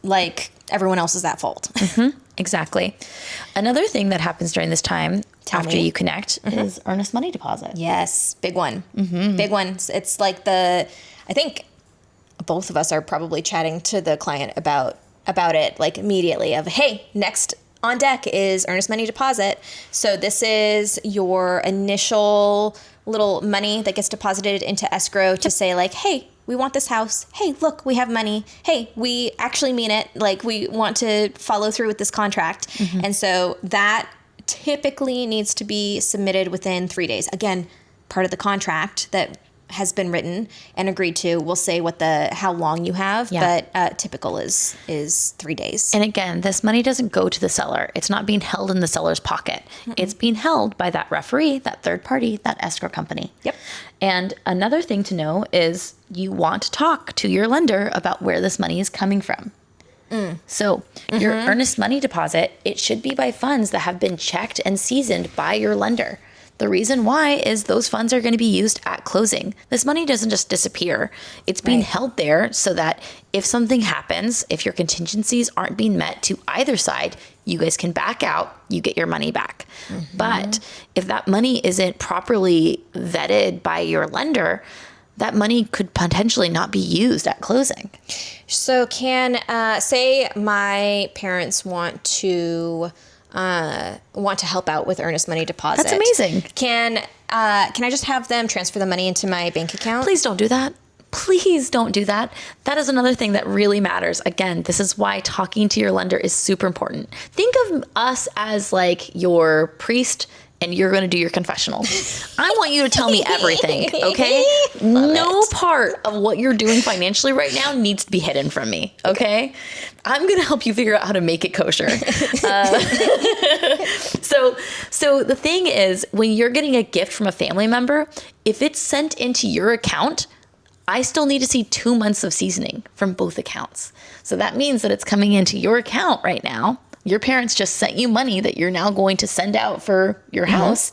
like everyone else is at fault. Exactly. Another thing that happens during this time after you connect is earnest money deposit. Yes. Big one. Big one. It's like I think both of us are probably chatting to the client about it like immediately of, hey, next on deck is earnest money deposit. So this is your initial little money that gets deposited into escrow to say like, hey, we want this house. Hey, look, we have money. Hey, we actually mean it. Like, we want to follow through with this contract. And so that typically needs to be submitted within 3 days. Again, part of the contract that has been written and agreed to will say how long you have, but typical is 3 days. And again, this money doesn't go to the seller. It's not being held in the seller's pocket. It's being held by that referee, that third party, that escrow company. Yep. And another thing to know is you want to talk to your lender about where this money is coming from. So your earnest money deposit, it should be by funds that have been checked and seasoned by your lender. The reason why is those funds are going to be used at closing. This money doesn't just disappear. It's being held there so that if something happens, if your contingencies aren't being met to either side, you guys can back out, you get your money back. But if that money isn't properly vetted by your lender, that money could potentially not be used at closing. So say my parents want to help out with earnest money deposit. That's amazing. Can I just have them transfer the money into my bank account? Please don't do that. Please don't do that. That is another thing that really matters. Again, this is why talking to your lender is super important. Think of us as like your priest and you're going to do your confessional. I want you to tell me everything, okay? No part of what you're doing financially right now needs to be hidden from me, okay? I'm going to help you figure out how to make it kosher. So the thing is, when you're getting a gift from a family member, if it's sent into your account, I still need to see 2 months of seasoning from both accounts. So that means that it's coming into your account right now. Your parents just sent you money that you're now going to send out for your house.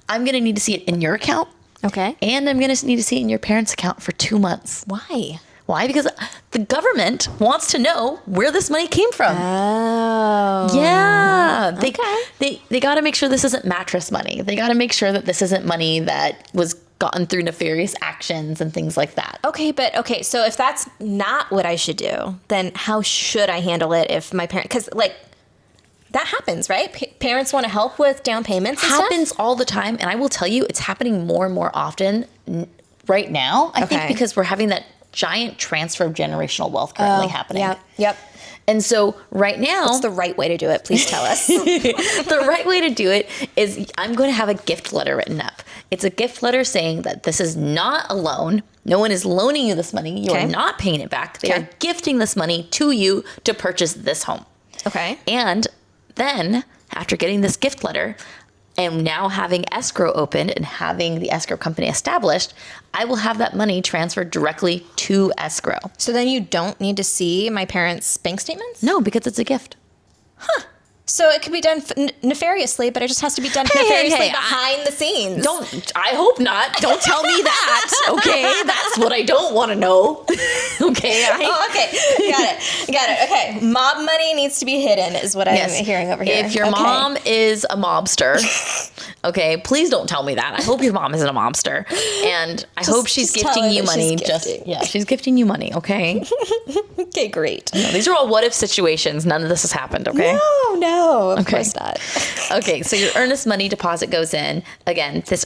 I'm going to need to see it in your account. Okay. And I'm going to need to see it in your parents' account for 2 months. Why? Why? Because the government wants to know where this money came from. Oh. Yeah. They got to make sure this isn't mattress money. They got to make sure that this isn't money that was gotten through nefarious actions and things like that. Okay, so if that's not what I should do, then how should I handle it if my parent, because like that happens, right? Parents want to help with down payments and happens stuff? all the time. And I will tell you, it's happening more and more often right now. I think because we're having that giant transfer of generational wealth currently happening. Yep. And so right now... What's the right way to do it? Please tell us. The right way to do it is I'm going to have a gift letter written up. It's a gift letter saying that this is not a loan. No one is loaning you this money. You are not paying it back. They are gifting this money to you to purchase this home. Okay. And then after getting this gift letter and now having escrow opened and having the escrow company established, I will have that money transferred directly to escrow. So then you don't need to see my parents' bank statements? No, because it's a gift. Huh. So it could be done nefariously, but it just has to be done nefariously behind the scenes. I hope not. Don't tell me that. Okay, that's what I don't want to know. Okay. Okay. Got it. Okay. Mob money needs to be hidden is what I'm hearing over here. If your mom is a mobster, Okay, please don't tell me that. I hope your mom isn't a momster, and I hope she's gifting you money. She's gifting you money. Okay. Okay, great. No, these are all what if situations. None of this has happened. Okay. No, of course not. Okay, so your earnest money deposit goes in. Again, this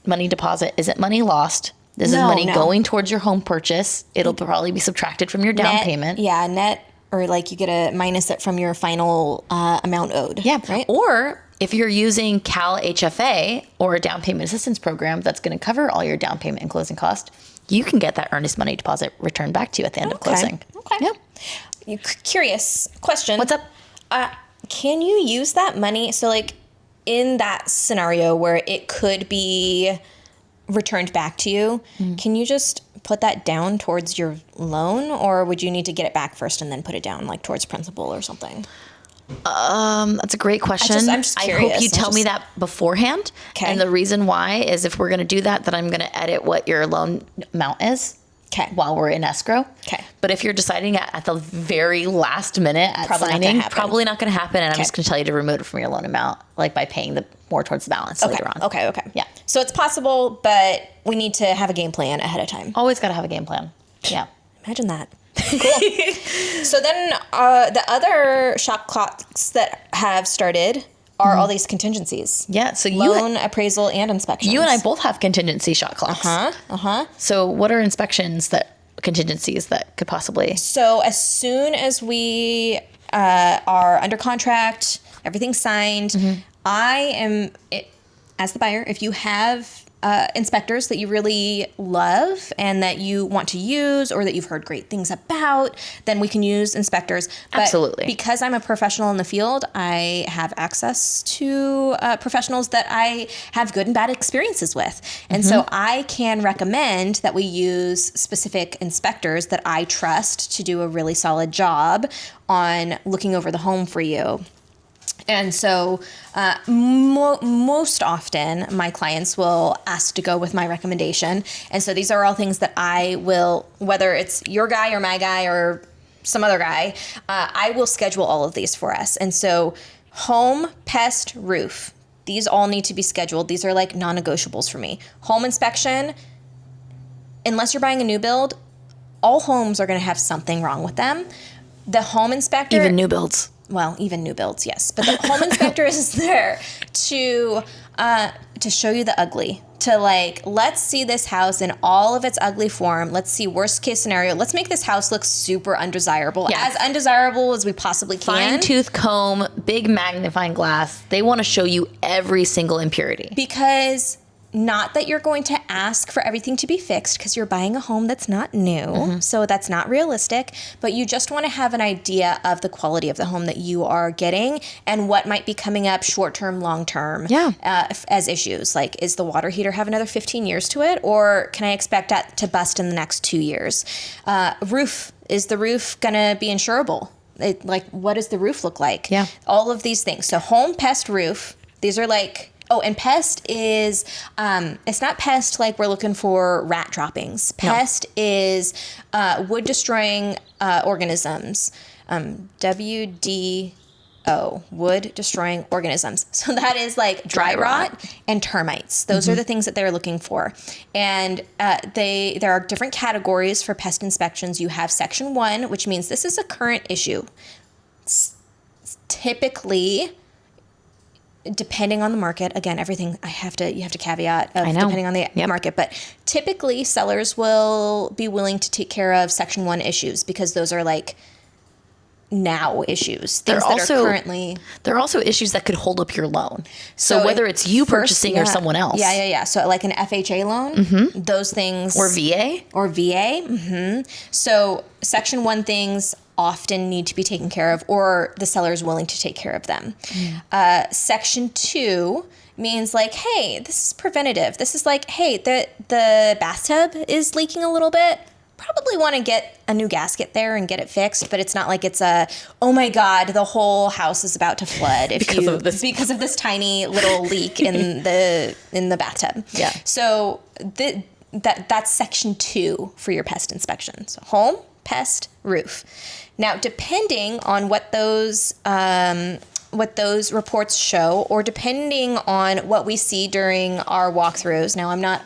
money deposit isn't money lost. This is money going towards your home purchase. It'll probably be subtracted from your down payment. Yeah, net, or like you get a minus it from your final amount owed. Yeah, right. Or if you're using Cal HFA or a down payment assistance program that's going to cover all your down payment and closing cost, you can get that earnest money deposit returned back to you at the end of closing. Okay. Yeah. Curious question. What's up? Can you use that money? So like in that scenario where it could be returned back to you, can you just put that down towards your loan, or would you need to get it back first and then put it down like towards principal or something? That's a great question. I'm just curious. I hope you tell me that beforehand. Okay. And the reason why is if we're going to do that, then I'm going to edit what your loan amount is. Okay. While we're in escrow. Okay. But if you're deciding at the very last minute at signing, probably not going to happen. And I'm just going to tell you to remove it from your loan amount, like by paying more towards the balance later on. Okay. Yeah. So it's possible, but we need to have a game plan ahead of time. Always got to have a game plan. Yeah. Imagine that. Cool. So then the other shot clocks that have started are all these contingencies. Yeah. So loan, appraisal, and inspections. You and I both have contingency shot clocks. So what are contingencies that could possibly? So as soon as we are under contract, everything's signed, as the buyer, if you have inspectors that you really love and that you want to use or that you've heard great things about, then we can use inspectors. But absolutely. Because I'm a professional in the field, I have access to professionals that I have good and bad experiences with. And so I can recommend that we use specific inspectors that I trust to do a really solid job on looking over the home for you. And so most often my clients will ask to go with my recommendation. And so these are all things that I will, whether it's your guy or my guy or some other guy, I will schedule all of these for us. And so home, pest, roof, these all need to be scheduled. These are like non-negotiables for me. Home inspection, unless you're buying a new build, all homes are going to have something wrong with them. The home inspector... Even new builds. Well, even new builds, yes. But the home inspector is there to show you the ugly. To like, let's see this house in all of its ugly form. Let's see worst case scenario. Let's make this house look super undesirable. Yes. As undesirable as we possibly can. Fine-tooth comb, big magnifying glass. They want to show you every single impurity. Because... not that you're going to ask for everything to be fixed because you're buying a home that's not new, so that's not realistic, but you just want to have an idea of the quality of the home that you are getting and what might be coming up short-term, long-term as issues. Like, is the water heater have another 15 years to it, or can I expect that to bust in the next 2 years? Roof, is the roof going to be insurable? What does the roof look like? Yeah. All of these things. So home, pest, roof, these are like... Oh, and pest is, it's not pest like we're looking for rat droppings. Pest is wood-destroying organisms, WDO, wood-destroying organisms. So that is like dry rot and termites. Those are the things that they're looking for. And there are different categories for pest inspections. You have Section 1, which means this is a current issue. It's typically... depending on the market, again, everything you have to caveat of depending on the market, but typically sellers will be willing to take care of Section 1 issues because those are like now issues. Things that are currently... There are also issues that could hold up your loan. So whether it's you purchasing or someone else. Yeah. So like an FHA loan, those things... Or VA. So Section 1 things often need to be taken care of, or the seller is willing to take care of them. Section 2 means like, hey, this is preventative. This is like, hey, the bathtub is leaking a little bit. Probably want to get a new gasket there and get it fixed, but it's not like it's oh my God, the whole house is about to flood because of this tiny little leak in the bathtub. Yeah. So that's Section 2 for your pest inspection. So home, pest, roof. Now, depending on what those what those reports show, or depending on what we see during our walkthroughs. Now, I'm not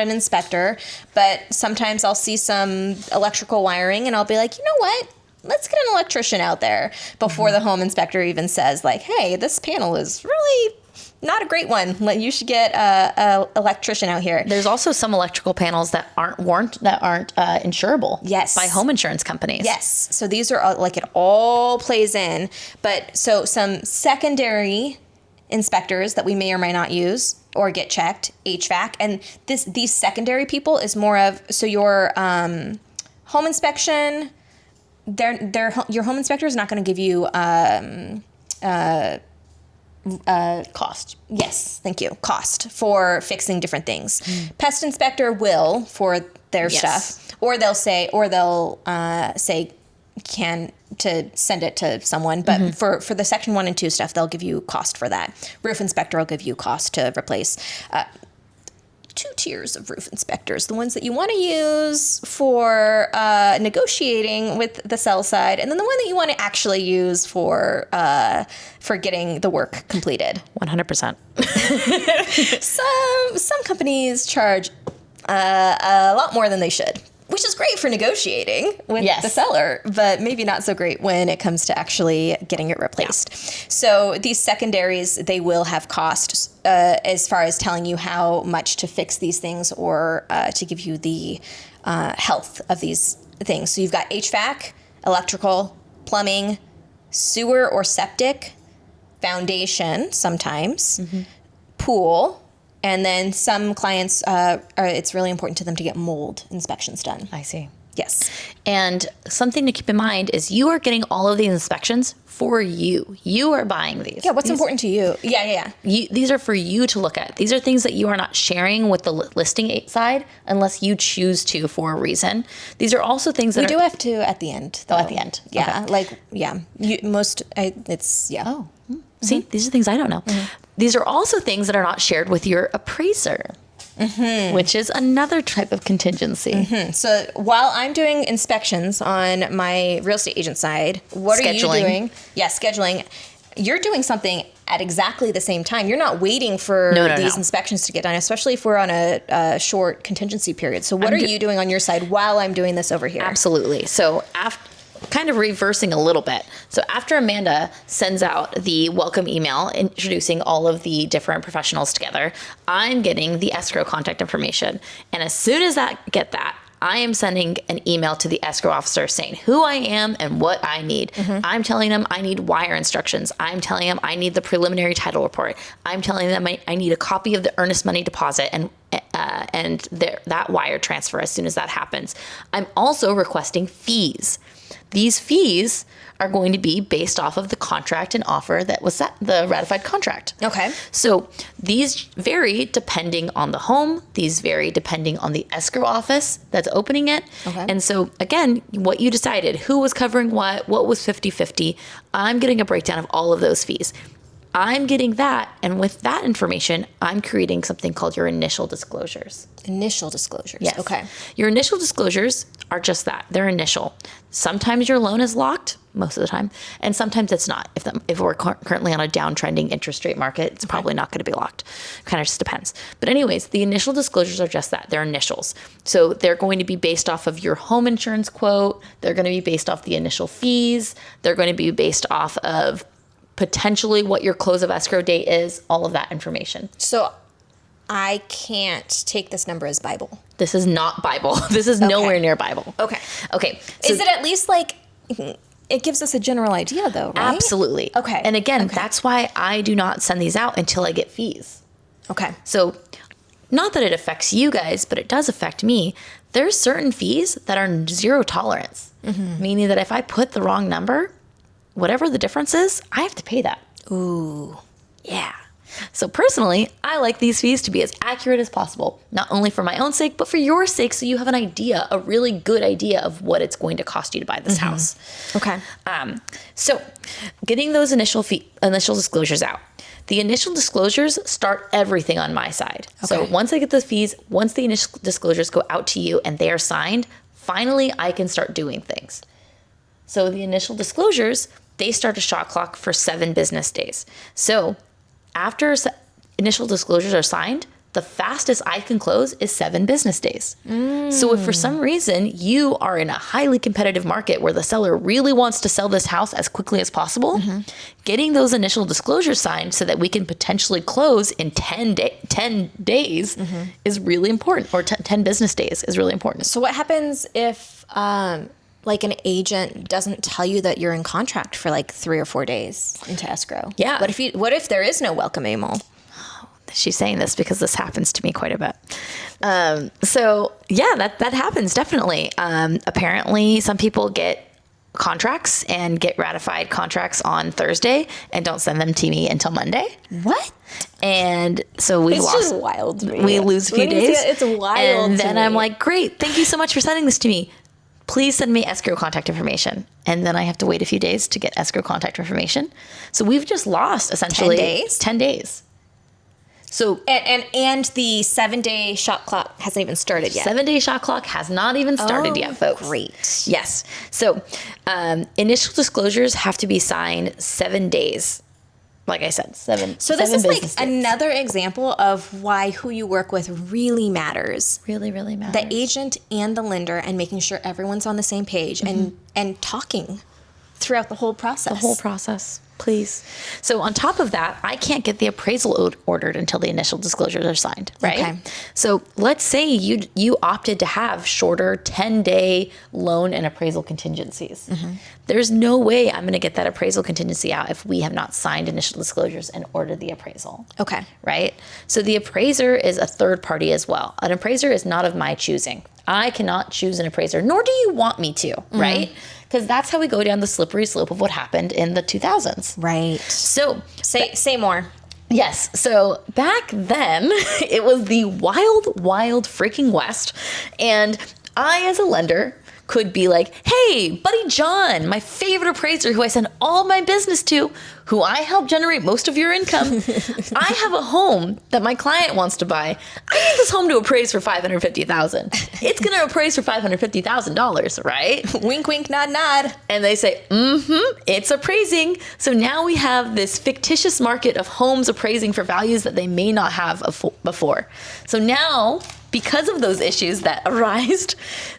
an inspector, but sometimes I'll see some electrical wiring and I'll be like, you know what? Let's get an electrician out there before the home inspector even says, like, hey, this panel is really not a great one. Like, you should get a electrician out here. There's also some electrical panels that aren't insurable. Yes. By home insurance companies. Yes. So these are like, it all plays in. But so some secondary inspectors that we may or may not use or get checked, HVAC, and these secondary people is more of, so your home inspection. Your home inspector is not going to give you cost. Yes, thank you. Cost for fixing different things. Pest inspector will for their stuff, or they'll say can to send it to someone. But for the section 1 and 2 stuff, they'll give you cost for that. Roof inspector will give you cost to replace. 2 tiers of roof inspectors, the ones that you want to use for negotiating with the sell side, and then the one that you want to actually use for getting the work completed. 100%. Some companies charge a lot more than they should, which is great for negotiating with the seller, but maybe not so great when it comes to actually getting it replaced. Yeah. So these secondaries, they will have cost as far as telling you how much to fix these things, or to give you the health of these things. So you've got HVAC, electrical, plumbing, sewer or septic, foundation sometimes, pool. And then some clients, it's really important to them to get mold inspections done. I see. Yes. And something to keep in mind is you are getting all of these inspections for you. You are buying these. Yeah, what's important to you? Yeah. These are for you to look at. These are things that you are not sharing with the listing side unless you choose to for a reason. These are also things that we do have to at the end, though. Oh, at the end. Yeah, Okay. Oh. See, these are things I don't know. These are also things that are not shared with your appraiser, which is another type of contingency. So while I'm doing inspections on my real estate agent side, what are you doing? Yeah, scheduling. You're doing something at exactly the same time. You're not waiting for these inspections to get done, especially if we're on a short contingency period. So what are you doing on your side while I'm doing this over here? Absolutely. So kind of reversing a little bit. So after Amanda sends out the welcome email introducing all of the different professionals together, I'm getting the escrow contact information. And as soon as I get that, I am sending an email to the escrow officer saying who I am and what I need. I'm telling them I need wire instructions. I'm telling them I need the preliminary title report. I'm telling them I need a copy of the earnest money deposit and that wire transfer as soon as that happens. I'm also requesting fees. These fees are going to be based off of the contract and offer that was set, the ratified contract. Okay. So these vary depending on the home. These vary depending on the escrow office that's opening it. Okay. And so again, what you decided, who was covering what was 50-50, I'm getting a breakdown of all of those fees. I'm getting that, and with that information, I'm creating something called your initial disclosures. Initial disclosures. Yes. Okay. Your initial disclosures are just that. They're initial. Sometimes your loan is locked, most of the time, and sometimes it's not. If we're currently on a downtrending interest rate market, it's probably not going to be locked. Kind of just depends. But anyways, the initial disclosures are just that. They're initials. So they're going to be based off of your home insurance quote. They're going to be based off the initial fees. They're going to be based off of potentially what your close of escrow date is, all of that information. So I can't take this number as Bible. This is not Bible. This is nowhere near Bible. Okay. So is it at least like, it gives us a general idea though, right? Absolutely. Okay. And again, that's why I do not send these out until I get fees. Okay. So not that it affects you guys, but it does affect me. There's certain fees that are zero tolerance, meaning that if I put the wrong number, whatever the difference is, I have to pay that. Ooh. Yeah. So personally, I like these fees to be as accurate as possible, not only for my own sake, but for your sake, so you have an idea, a really good idea of what it's going to cost you to buy this house. Okay. So getting those initial disclosures out. The initial disclosures start everything on my side. Okay. So once I get those fees, once the initial disclosures go out to you and they are signed, finally I can start doing things. So the initial disclosures they start a shot clock for 7 business days. So after initial disclosures are signed, the fastest I can close is 7 business days. So if for some reason you are in a highly competitive market where the seller really wants to sell this house as quickly as possible, getting those initial disclosures signed so that we can potentially close in 10 days is really important, or 10 business days is really important. So what happens if like an agent doesn't tell you that you're in contract for like 3 or 4 days into escrow? Yeah. What if there is no welcome email? She's saying this because this happens to me quite a bit. So yeah, that happens definitely. Apparently some people get contracts and get ratified contracts on Thursday and don't send them to me until Monday. What? And so we It's just wild to me. we lose a few days. It's wild. And to then me. I'm like, great, thank you so much for sending this to me. Please send me escrow contact information. And then I have to wait a few days to get escrow contact information. So we've just lost essentially 10 days. So and the 7-day shot clock hasn't even started yet. 7-day shot clock has not even started yet, folks. Great. Yes. So initial disclosures have to be signed 7 days. Like I said, 7. So this 7 is like business days. another example of why who you work with really matters. Really, really matters. The agent and the lender, and making sure everyone's on the same page and talking throughout the whole process. The whole process, please. So on top of that, I can't get the appraisal ordered until the initial disclosures are signed, right? Okay. So let's say you opted to have shorter 10-day loan and appraisal contingencies. There's no way I'm going to get that appraisal contingency out if we have not signed initial disclosures and ordered the appraisal. Okay. Right? So the appraiser is a third party as well. An appraiser is not of my choosing. I cannot choose an appraiser, nor do you want me to, right? Because that's how we go down the slippery slope of what happened in the 2000s. Right. So Say more. yes. So back then, it was the wild, wild freaking West. And I, as a lender, could be like, hey, buddy John, my favorite appraiser who I send all my business to, who I help generate most of your income. I have a home that my client wants to buy. I need this home to appraise for $550,000. It's going to appraise for $550,000, right? Wink, wink, nod, nod. And they say, it's appraising. So now we have this fictitious market of homes appraising for values that they may not have before. So now, because of those issues that arised,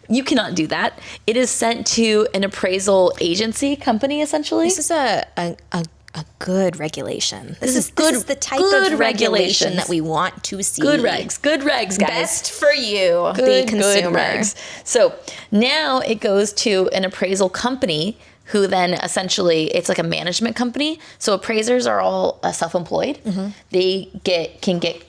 you cannot do that. It is sent to an appraisal agency company, essentially. This is a good regulation. This is the type good of regulation regulations that we want to see. Good regs, guys. Best for you, the Good consumer. regs. So now it goes to an appraisal company who then essentially, it's like a management company. So appraisers are all self-employed. They can get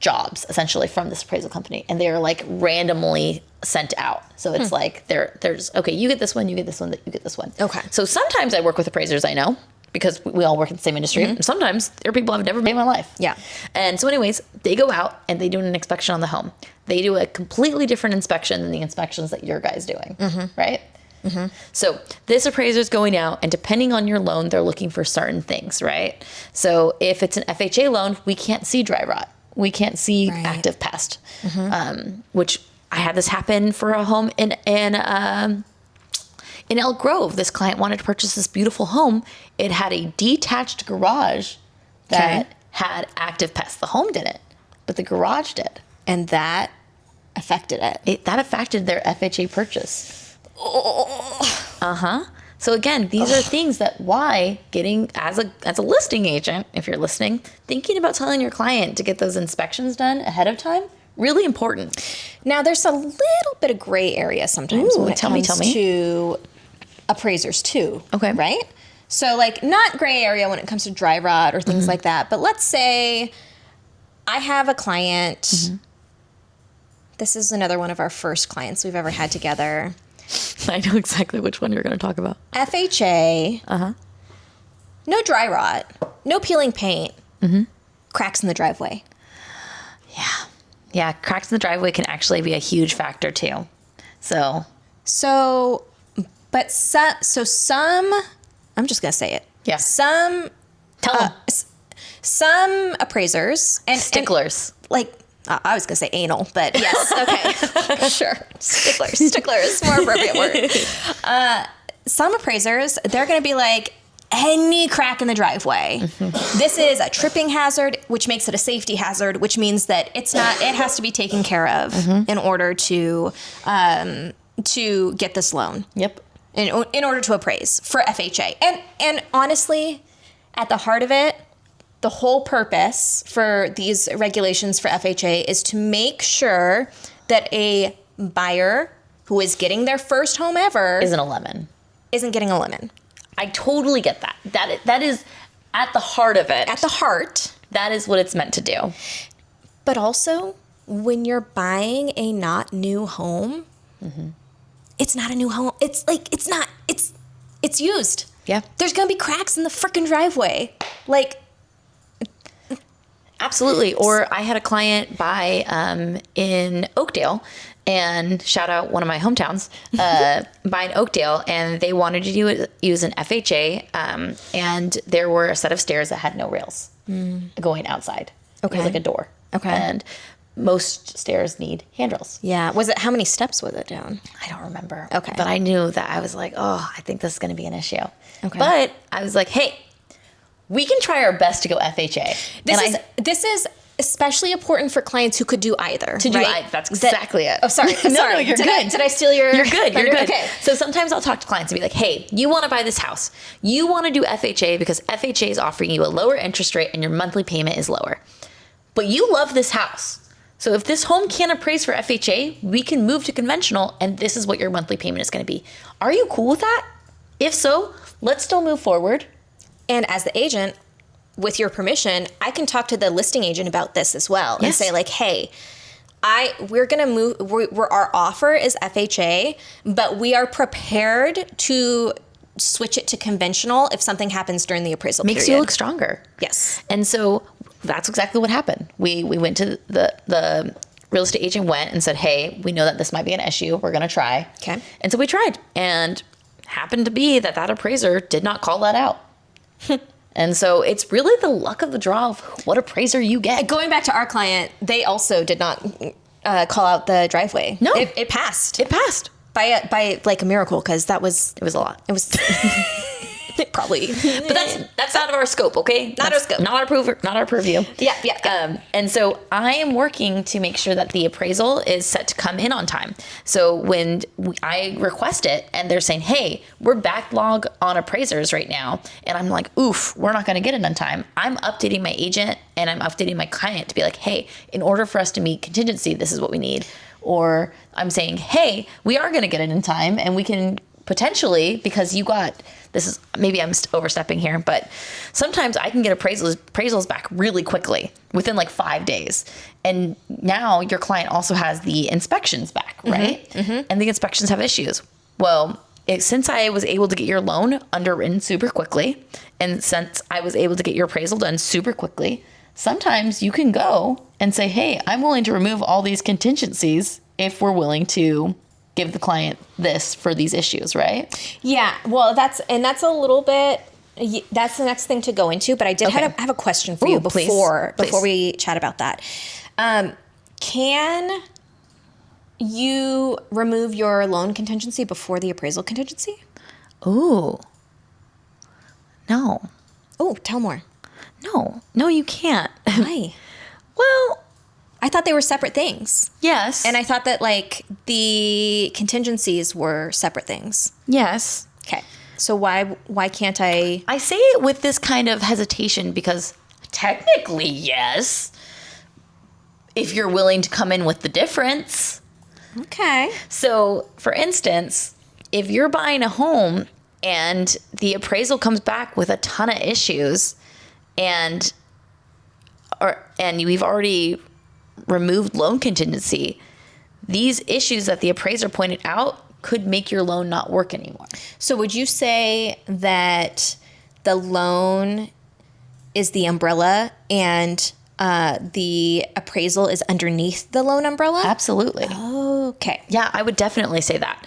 jobs essentially from this appraisal company, and they're like randomly sent out. So it's like there's okay, you get this one, you get this one, you get this one. Okay. So sometimes I work with appraisers I know because we all work in the same industry. And sometimes there are people I've never met in my life. Yeah. And so anyways, they go out and they do an inspection on the home. They do a completely different inspection than the inspections that your guy's doing, right? So this appraiser is going out, and depending on your loan, they're looking for certain things, right? So if it's an FHA loan, we can't see dry rot. We can't see active pest, which I had this happen for a home in Elk Grove. This client wanted to purchase this beautiful home. It had a detached garage that had active pests. The home didn't, but the garage did. And that affected it. That affected their FHA purchase. So again, these are things that why getting as a listing agent, if you're listening, thinking about telling your client to get those inspections done ahead of time, really important. Now, there's a little bit of gray area sometimes when it comes to appraisers too. Okay. Right? So like not gray area when it comes to dry rot or things like that. But let's say I have a client. This is another one of our first clients we've ever had together. I know exactly which one you're going to talk about. FHA. No dry rot. No peeling paint. Cracks in the driveway. Yeah, cracks in the driveway can actually be a huge factor too. So some, I'm just going to say it. Yeah. Some appraisers and sticklers. I was going to say anal, but yes, okay. Sure. Stickler is more appropriate word. some appraisers, they're going to be like, any crack in the driveway. This is a tripping hazard, which makes it a safety hazard, which means that it has to be taken care of in order to get this loan. Yep. In order to appraise for FHA. And honestly, at the heart of it, the whole purpose for these regulations for FHA is to make sure that a buyer who is getting their first home ever isn't getting a lemon. I totally get that. That is at the heart of it. At the heart. That is what it's meant to do. But also, when you're buying a not new home, it's not a new home. It's used. Yeah. There's going to be cracks in the freaking driveway. Like, absolutely. Or I had a client buy in Oakdale, and shout out one of my hometowns, buy in Oakdale, and they wanted to use an FHA, and there were a set of stairs that had no rails going outside. Okay. It was like a door. Okay. And most stairs need handrails. yeah. How many steps was it down? I don't remember. Okay. But I knew that I was like, oh, I think this is going to be an issue. Okay. But I was like, hey, we can try our best to go FHA. This is especially important for clients who could do either. That's exactly it. Oh, sorry. No, you're good. Did I steal your... You're good. thunder? You're good. Okay. So sometimes I'll talk to clients and be like, hey, you want to buy this house. You want to do FHA because FHA is offering you a lower interest rate and your monthly payment is lower. But you love this house. So if this home can't appraise for FHA, we can move to conventional and this is what your monthly payment is going to be. Are you cool with that? If so, let's still move forward. And as the agent, with your permission, I can talk to the listing agent about this as well and Yes. say like, hey, we're going to move, our offer is FHA, but we are prepared to switch it to conventional if something happens during the appraisal period. Makes you look stronger. Yes. And so that's exactly what happened. We went to the real estate agent went and said, hey, we know that this might be an issue. We're going to try. Okay. And so we tried, and happened to be that appraiser did not call that out. And so it's really the luck of the draw of what appraiser you get. Going back to our client, they also did not call out the driveway. No. It passed. It passed. By like a miracle, because it was a lot. It was probably. But that's out of our scope, okay? Not our scope. Not our purview. Yeah. And so I am working to make sure that the appraisal is set to come in on time. So when I request it and they're saying, hey, we're backlog on appraisers right now, and I'm like, oof, we're not going to get it on time. I'm updating my agent and I'm updating my client to be like, hey, in order for us to meet contingency, this is what we need. Or I'm saying, hey, we are going to get it in time and we can potentially, because maybe I'm overstepping here, but sometimes I can get appraisals back really quickly within like 5 days. And now your client also has the inspections back, right? Mm-hmm. And the inspections have issues. Well, since I was able to get your loan underwritten super quickly, and since I was able to get your appraisal done super quickly, sometimes you can go and say, hey, I'm willing to remove all these contingencies if we're willing to give the client this for these issues, right? Yeah. Well, that's a little bit. That's the next thing to go into. But I did have a question for you before we chat about that. Can you remove your loan contingency before the appraisal contingency? Ooh. No. Oh, tell more. No, you can't. Why? Well, I thought they were separate things. Yes. And I thought that like the contingencies were separate things. Yes. Okay. So why can't I? I say it with this kind of hesitation because technically, yes, if you're willing to come in with the difference. Okay. So, for instance, if you're buying a home and the appraisal comes back with a ton of issues and we've already removed loan contingency, these issues that the appraiser pointed out could make your loan not work anymore. So would you say that the loan is the umbrella and the appraisal is underneath the loan umbrella? Absolutely. Okay. Yeah, I would definitely say that.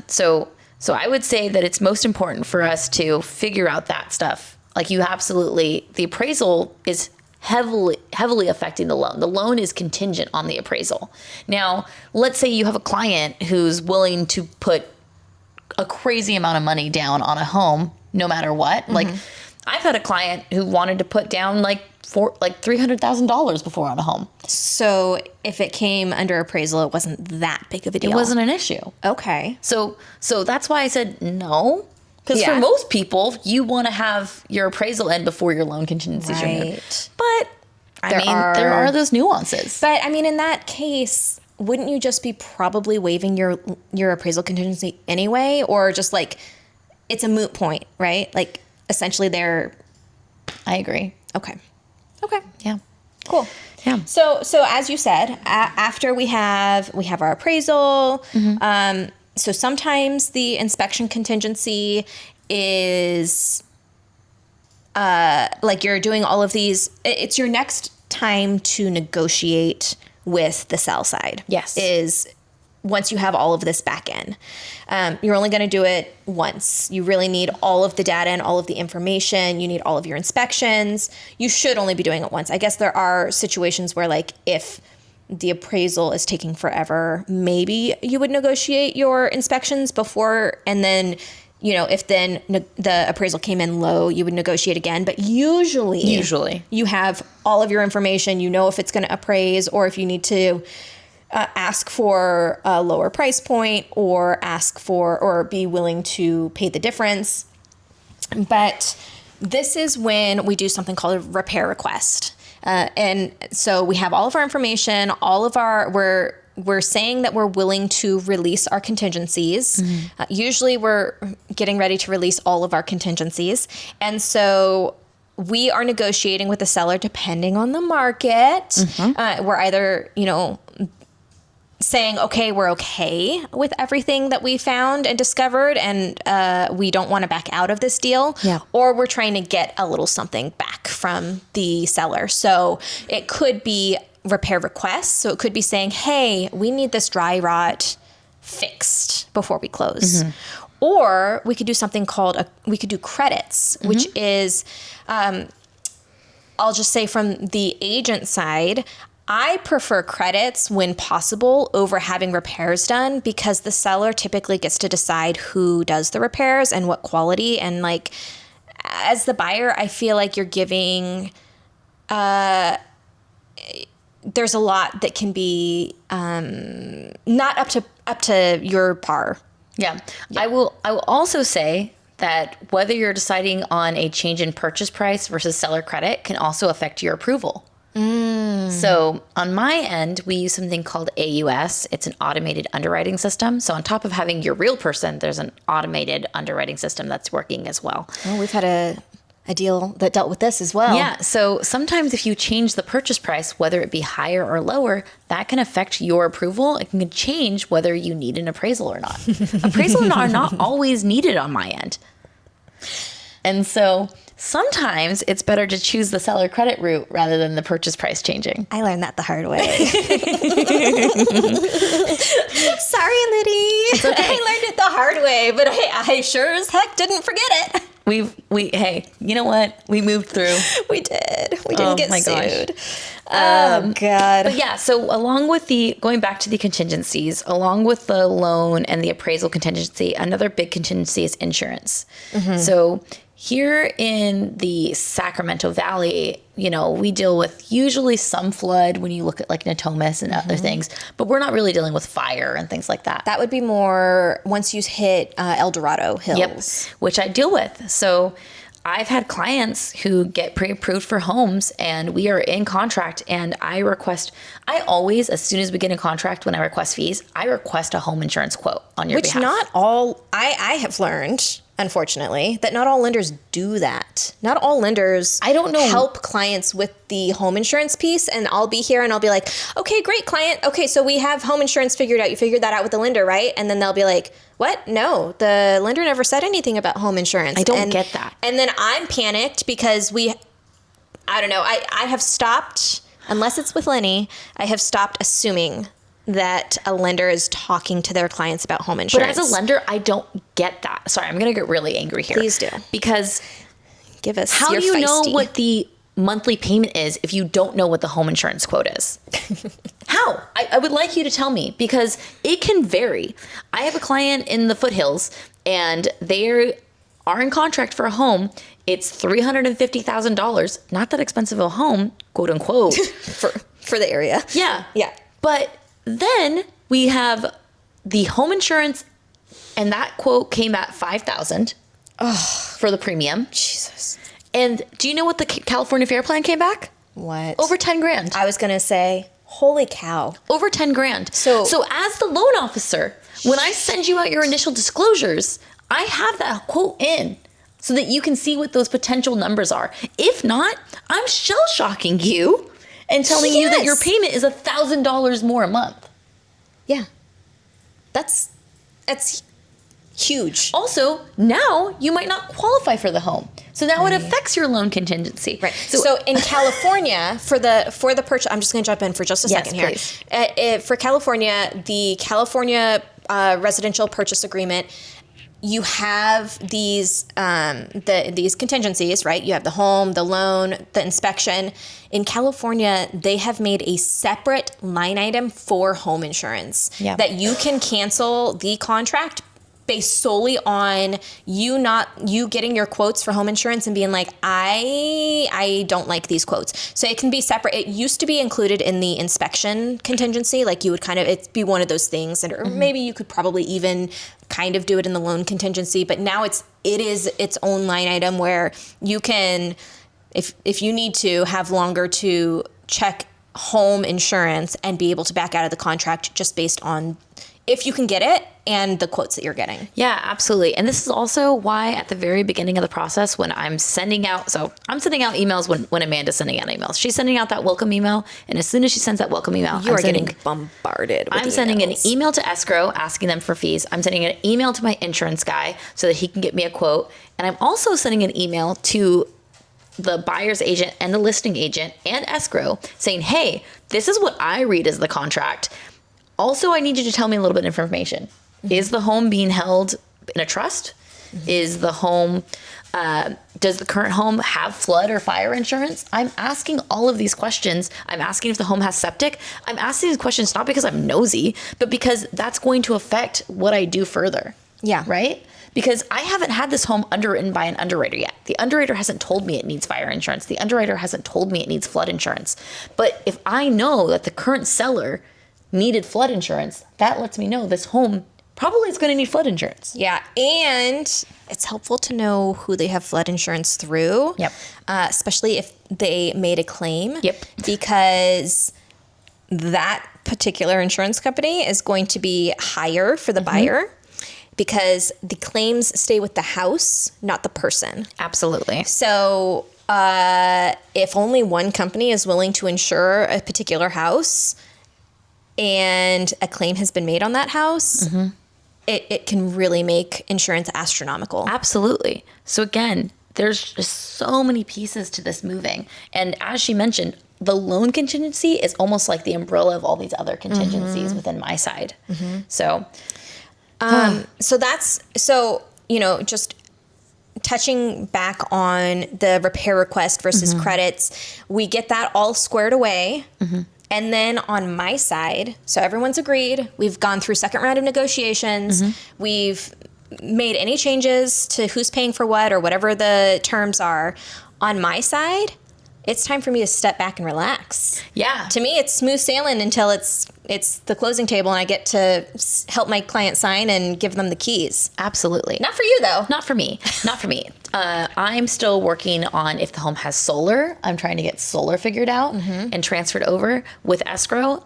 So I would say that it's most important for us to figure out that stuff. Like the appraisal is heavily affecting the loan. The loan is contingent on the appraisal. Now, let's say you have a client who's willing to put a crazy amount of money down on a home, no matter what. Like, I've had a client who wanted to put down like $300,000 before on a home. So if it came under appraisal, it wasn't that big of a deal. It wasn't an issue. Okay. So that's why I said no. Because for most people, you want to have your appraisal in before your loan contingencies are removed. But there are those nuances. But I mean, in that case, wouldn't you just be probably waiving your appraisal contingency anyway? Or just like, it's a moot point, right? Like, essentially I agree. Okay. Yeah. Cool. Yeah. So as you said, after we have our appraisal, so sometimes the inspection contingency is like you're doing all of these. It's your next time to negotiate with the sell side. Yes. Is once you have all of this back in. You're only going to do it once. You really need all of the data and all of the information. You need all of your inspections. You should only be doing it once. I guess there are situations where, like, if the appraisal is taking forever, maybe you would negotiate your inspections before, and then, you know, if then the appraisal came in low, you would negotiate again. But usually you have all of your information. You know if it's going to appraise, or if you need to ask for a lower price point, or ask for, or be willing to pay the difference. But this is when we do something called a repair request. And so we have all of our information, we're saying that we're willing to release our contingencies. Usually we're getting ready to release all of our contingencies. And so we are negotiating with the seller depending on the market. We're either, you know, saying, okay, we're okay with everything that we found and discovered, and we don't want to back out of this deal. Yeah. Or we're trying to get a little something back from the seller. So it could be repair requests. So it could be saying, hey, we need this dry rot fixed before we close. Or we could do something called, we could do credits, which is, I'll just say from the agent side, I prefer credits when possible over having repairs done, because the seller typically gets to decide who does the repairs and what quality. And like, as the buyer, I feel like you're giving, there's a lot that can be not up to your par. Yeah. I will also say that whether you're deciding on a change in purchase price versus seller credit can also affect your approval. So on my end, we use something called AUS. It's an automated underwriting system. So on top of having your real person, there's an automated underwriting system that's working as well. Oh, we've had a deal that dealt with this as well. Yeah. So sometimes if you change the purchase price, whether it be higher or lower, that can affect your approval. It can change whether you need an appraisal or not. Appraisals are not always needed on my end. And so sometimes it's better to choose the seller credit route rather than the purchase price changing. I learned that the hard way. Sorry, Leni. It's okay. I learned it the hard way, but I sure as heck didn't forget it. Hey, you know what? We moved through. We did. We didn't get sued. Oh, God. But yeah, so along with going back to the contingencies, along with the loan and the appraisal contingency, another big contingency is insurance. So here in the Sacramento Valley, you know, we deal with usually some flood when you look at like Natomas and other things, but we're not really dealing with fire and things like that. That would be more once you hit El Dorado Hills. Yep, which I deal with. So I've had clients who get pre-approved for homes and we are in contract, and I always, as soon as we get in contract, when I request fees, I request a home insurance quote on your behalf. Which not all, I have learned, unfortunately, that not all lenders do that. Not all lenders help clients with the home insurance piece. And I'll be here and I'll be like, okay, great, client. Okay, so we have home insurance figured out. You figured that out with the lender, right? And then they'll be like, what? No, the lender never said anything about home insurance. I don't get that. And then I'm panicked because I don't know, I have stopped, unless it's with Leni, I have stopped assuming that a lender is talking to their clients about home insurance. But as a lender, I don't get that. Sorry, I'm going to get really angry here. Please do. Because give us how your do you feisty. know what the monthly payment is if you don't know what the home insurance quote is? How? I would like you to tell me, because it can vary. I have a client in the foothills and they are in contract for a home. It's $350,000. Not that expensive of a home, quote unquote. for the area. Yeah. Yeah. But then we have the home insurance, and that quote came at $5,000 for the premium. Jesus. And do you know what the California Fair Plan came back? What? Over 10 grand. I was going to say, holy cow. Over 10 grand. So as the loan officer, when I send you out your initial disclosures, I have that quote in so that you can see what those potential numbers are. If not, I'm shell shocking you and telling you that your payment is $1,000 more a month. Yeah. That's huge. Also, now you might not qualify for the home. So now it affects your loan contingency. Right. So in California, for the purchase, I'm just going to jump in for just a second here. For California, the California residential purchase agreement, you have these these contingencies, right? You have the home, the loan, the inspection. In California, they have made a separate line item for home insurance that you can cancel the contract based solely on you getting your quotes for home insurance and being like, I don't like these quotes. So it can be separate. It used to be included in the inspection contingency. Like you would it'd be one of those things. Or maybe you could probably even kind of do it in the loan contingency. But now it is its own line item where you can, if you need to, have longer to check home insurance and be able to back out of the contract just based on if you can get it and the quotes that you're getting. Yeah, absolutely. And this is also why at the very beginning of the process, when I'm sending out emails when Amanda's sending out emails. She's sending out that welcome email. And as soon as she sends that welcome email, you are getting bombarded with I'm sending an email to Escrow asking them for fees. I'm sending an email to my insurance guy so that he can get me a quote. And I'm also sending an email to the buyer's agent and the listing agent and Escrow saying, hey, this is what I read as the contract. Also, I need you to tell me a little bit of information. Is the home being held in a trust? Is the home, does the current home have flood or fire insurance? I'm asking all of these questions. I'm asking if the home has septic. I'm asking these questions not because I'm nosy, but because that's going to affect what I do further. Yeah. Right? Because I haven't had this home underwritten by an underwriter yet. The underwriter hasn't told me it needs fire insurance. The underwriter hasn't told me it needs flood insurance. But if I know that the current seller needed flood insurance, that lets me know this home probably is going to need flood insurance. Yeah, and it's helpful to know who they have flood insurance through. Yep. Especially if they made a claim. Yep. Because that particular insurance company is going to be higher for the buyer because the claims stay with the house, not the person. Absolutely. So if only one company is willing to insure a particular house and a claim has been made on that house, it can really make insurance astronomical. Absolutely. So again, there's just so many pieces to this moving. And as she mentioned, the loan contingency is almost like the umbrella of all these other contingencies within my side. So, just touching back on the repair request versus credits, we get that all squared away. And then on my side, so everyone's agreed. We've gone through second round of negotiations. We've made any changes to who's paying for what or whatever the terms are. On my side, it's time for me to step back and relax. Yeah. To me, it's smooth sailing until it's the closing table and I get to help my client sign and give them the keys. Absolutely. Not for you, though. Not for me. Not for me. I'm still working on if the home has solar. I'm trying to get solar figured out and transferred over with Escrow.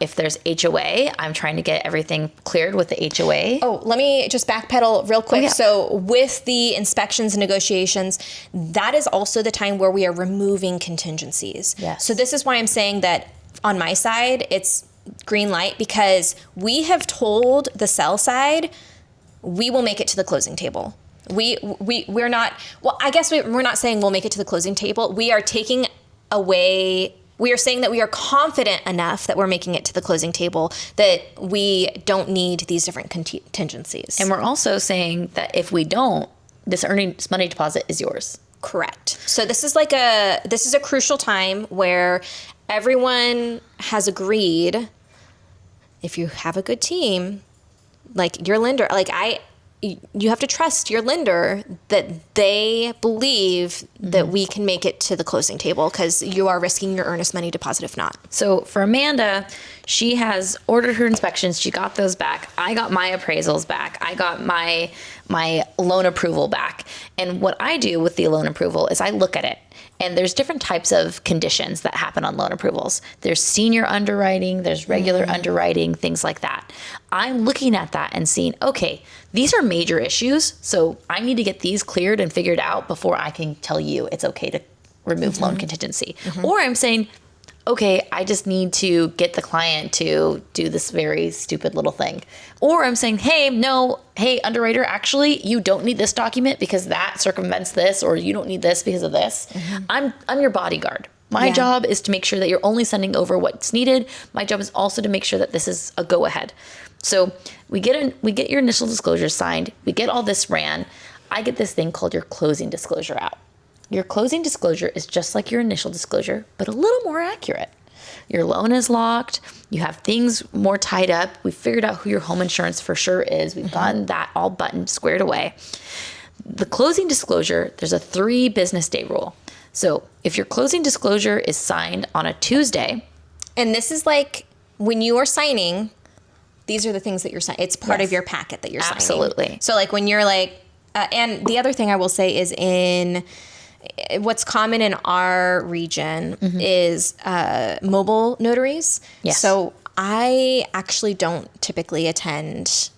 If there's HOA, I'm trying to get everything cleared with the HOA. Oh, let me just backpedal real quick. Oh, yeah. So with the inspections and negotiations, that is also the time where we are removing contingencies. Yes. So this is why I'm saying that on my side, it's green light, because we have told the sell side we will make it to the closing table. We're not, well, I guess we're not saying we'll make it to the closing table. We are taking away, we are saying that we are confident enough that we're making it to the closing table that we don't need these different contingencies. And we're also saying that if we don't, this earnings money deposit is yours. Correct. So this is a crucial time where everyone has agreed, if you have a good team, like your lender, you have to trust your lender that they believe that we can make it to the closing table, because you are risking your earnest money deposit if not. So for Amanda, she has ordered her inspections. She got those back. I got my appraisals back. I got my loan approval back. And what I do with the loan approval is I look at it. And there's different types of conditions that happen on loan approvals. There's senior underwriting, there's regular underwriting, things like that. I'm looking at that and seeing, okay, these are major issues, so I need to get these cleared and figured out before I can tell you it's okay to remove loan contingency. Or I'm saying, okay, I just need to get the client to do this very stupid little thing. Or I'm saying, hey, underwriter, actually, you don't need this document because that circumvents this, or you don't need this because of this. I'm your bodyguard. My job is to make sure that you're only sending over what's needed. My job is also to make sure that this is a go-ahead. So we get your initial disclosure signed. We get all this ran. I get this thing called your closing disclosure out. Your closing disclosure is just like your initial disclosure, but a little more accurate. Your loan is locked. You have things more tied up. We've figured out who your home insurance for sure is. We've gotten that all buttoned, squared away. The closing disclosure, there's a 3 business day rule. So if your closing disclosure is signed on a Tuesday. And this is like when you are signing, these are the things that you're signing. It's part of your packet that you're signing. Absolutely. So like when you're like, and the other thing I will say is what's common in our region is mobile notaries. Yes. So I actually don't typically attend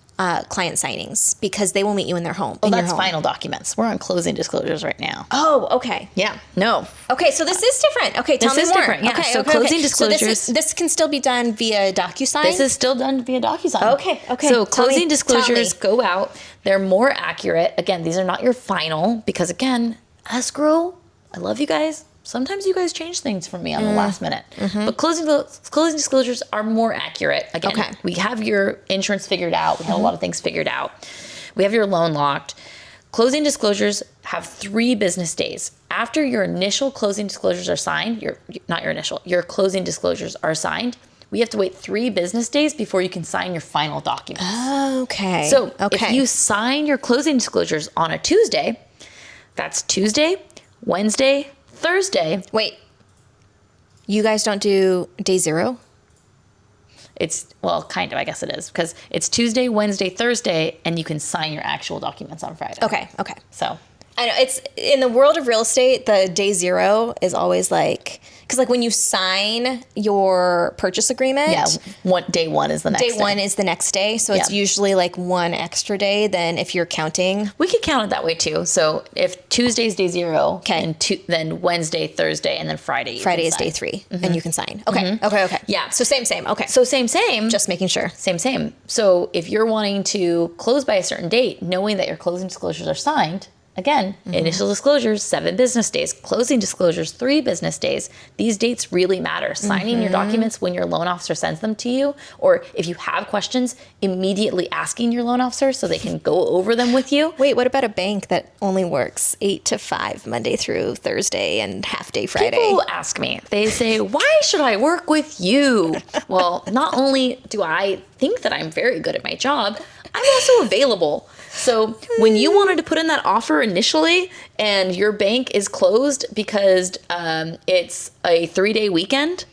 client signings because they will meet you in their home. Oh, that's final documents. We're on closing disclosures right now. Oh, okay. Yeah. No. Okay, so this is different. Okay, tell me more. Different. Yeah. Okay, So closing disclosures. So this can still be done via DocuSign? This is still done via DocuSign. Okay. So closing disclosures go out. They're more accurate. Again, these are not your final because, again, escrow, I love you guys. Sometimes you guys change things for me on the last minute. But closing disclosures are more accurate. Again, we have your insurance figured out. We have a lot of things figured out. We have your loan locked. Closing disclosures have 3 business days. After your initial closing disclosures are signed, your closing disclosures are signed, we have to wait 3 business days before you can sign your final documents. Okay. So if you sign your closing disclosures on a Tuesday, that's Tuesday, Wednesday, Thursday. Wait, you guys don't do day 0? Well, kind of, I guess it is, because it's Tuesday, Wednesday, Thursday, and you can sign your actual documents on Friday. Okay. So I know it's in the world of real estate, the day 0 is always like, because like when you sign your purchase agreement, day 1 is the next day. Day 1 is the next day, so it's usually like 1 extra day than if you're counting. We could count it that way too. So if Tuesday's day 0, then Wednesday, Thursday, and then Friday. Friday is day 3, and you can sign. Okay. Yeah. So same. Okay. So same. Just making sure. Same. So if you're wanting to close by a certain date, knowing that your closing disclosures are signed. Again, initial disclosures, 7 business days. Closing disclosures, 3 business days. These dates really matter. Signing your documents when your loan officer sends them to you, or if you have questions, immediately asking your loan officer so they can go over them with you. Wait, what about a bank that only works 8 to 5, Monday through Thursday, and half day Friday? People ask me, they say, why should I work with you? Well, not only do I think that I'm very good at my job, I'm also available. So when you wanted to put in that offer initially and your bank is closed because it's a 3-day weekend,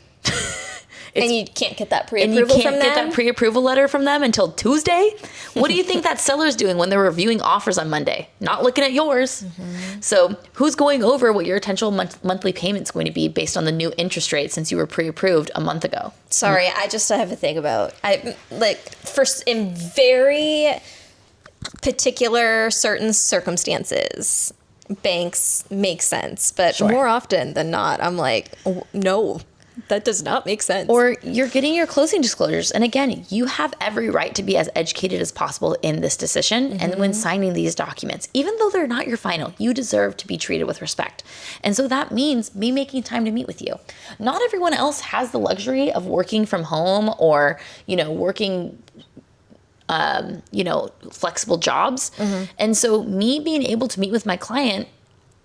and you can't get that pre-approval from them? Get that pre-approval letter from them until Tuesday? What do you think that seller's doing when they're reviewing offers on Monday? Not looking at yours. So who's going over what your potential monthly payment's going to be based on the new interest rate since you were pre-approved a month ago? Sorry, I just have a thing about, in very particular certain circumstances, banks make sense, but more often than not, I'm like, no, that does not make sense. Or you're getting your closing disclosures. And again, you have every right to be as educated as possible in this decision. And when signing these documents, even though they're not your final, you deserve to be treated with respect. And so that means me making time to meet with you. Not everyone else has the luxury of working from home or, working flexible jobs. And so me being able to meet with my client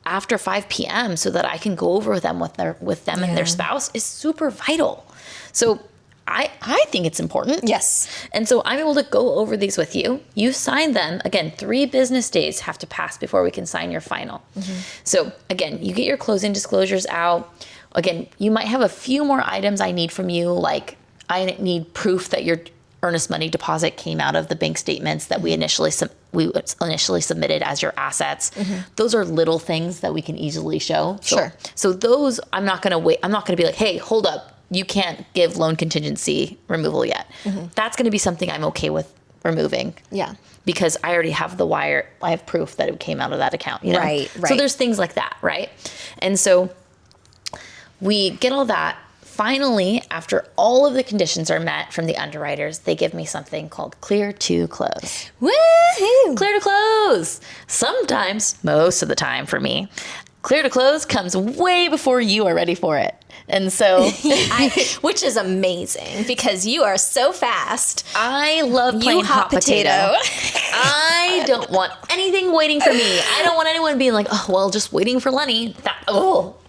after 5 p.m. so that I can go over them with them and their spouse is super vital. So I think it's important. Yes. And so I'm able to go over these with you. You sign them. Again, 3 business days have to pass before we can sign your final. So again, you get your closing disclosures out. Again, you might have a few more items I need from you, like I need proof that your earnest money deposit came out of the bank statements that we initially submitted as your assets. Those are little things that we can easily show. So those, I'm not going to wait. I'm not going to be like, hey, hold up. You can't give loan contingency removal yet. That's going to be something I'm okay with removing. Yeah. Because I already have the wire. I have proof that it came out of that account. You know? Right. So there's things like that, right? And so we get all that. Finally, after all of the conditions are met from the underwriters, they give me something called clear to close. Woohoo! Clear to close. Sometimes, most of the time for me, clear to close comes way before you are ready for it. And so, which is amazing because you are so fast. I love playing hot potato. I don't want anything waiting for me. I don't want anyone being like, oh, well, just waiting for Leni.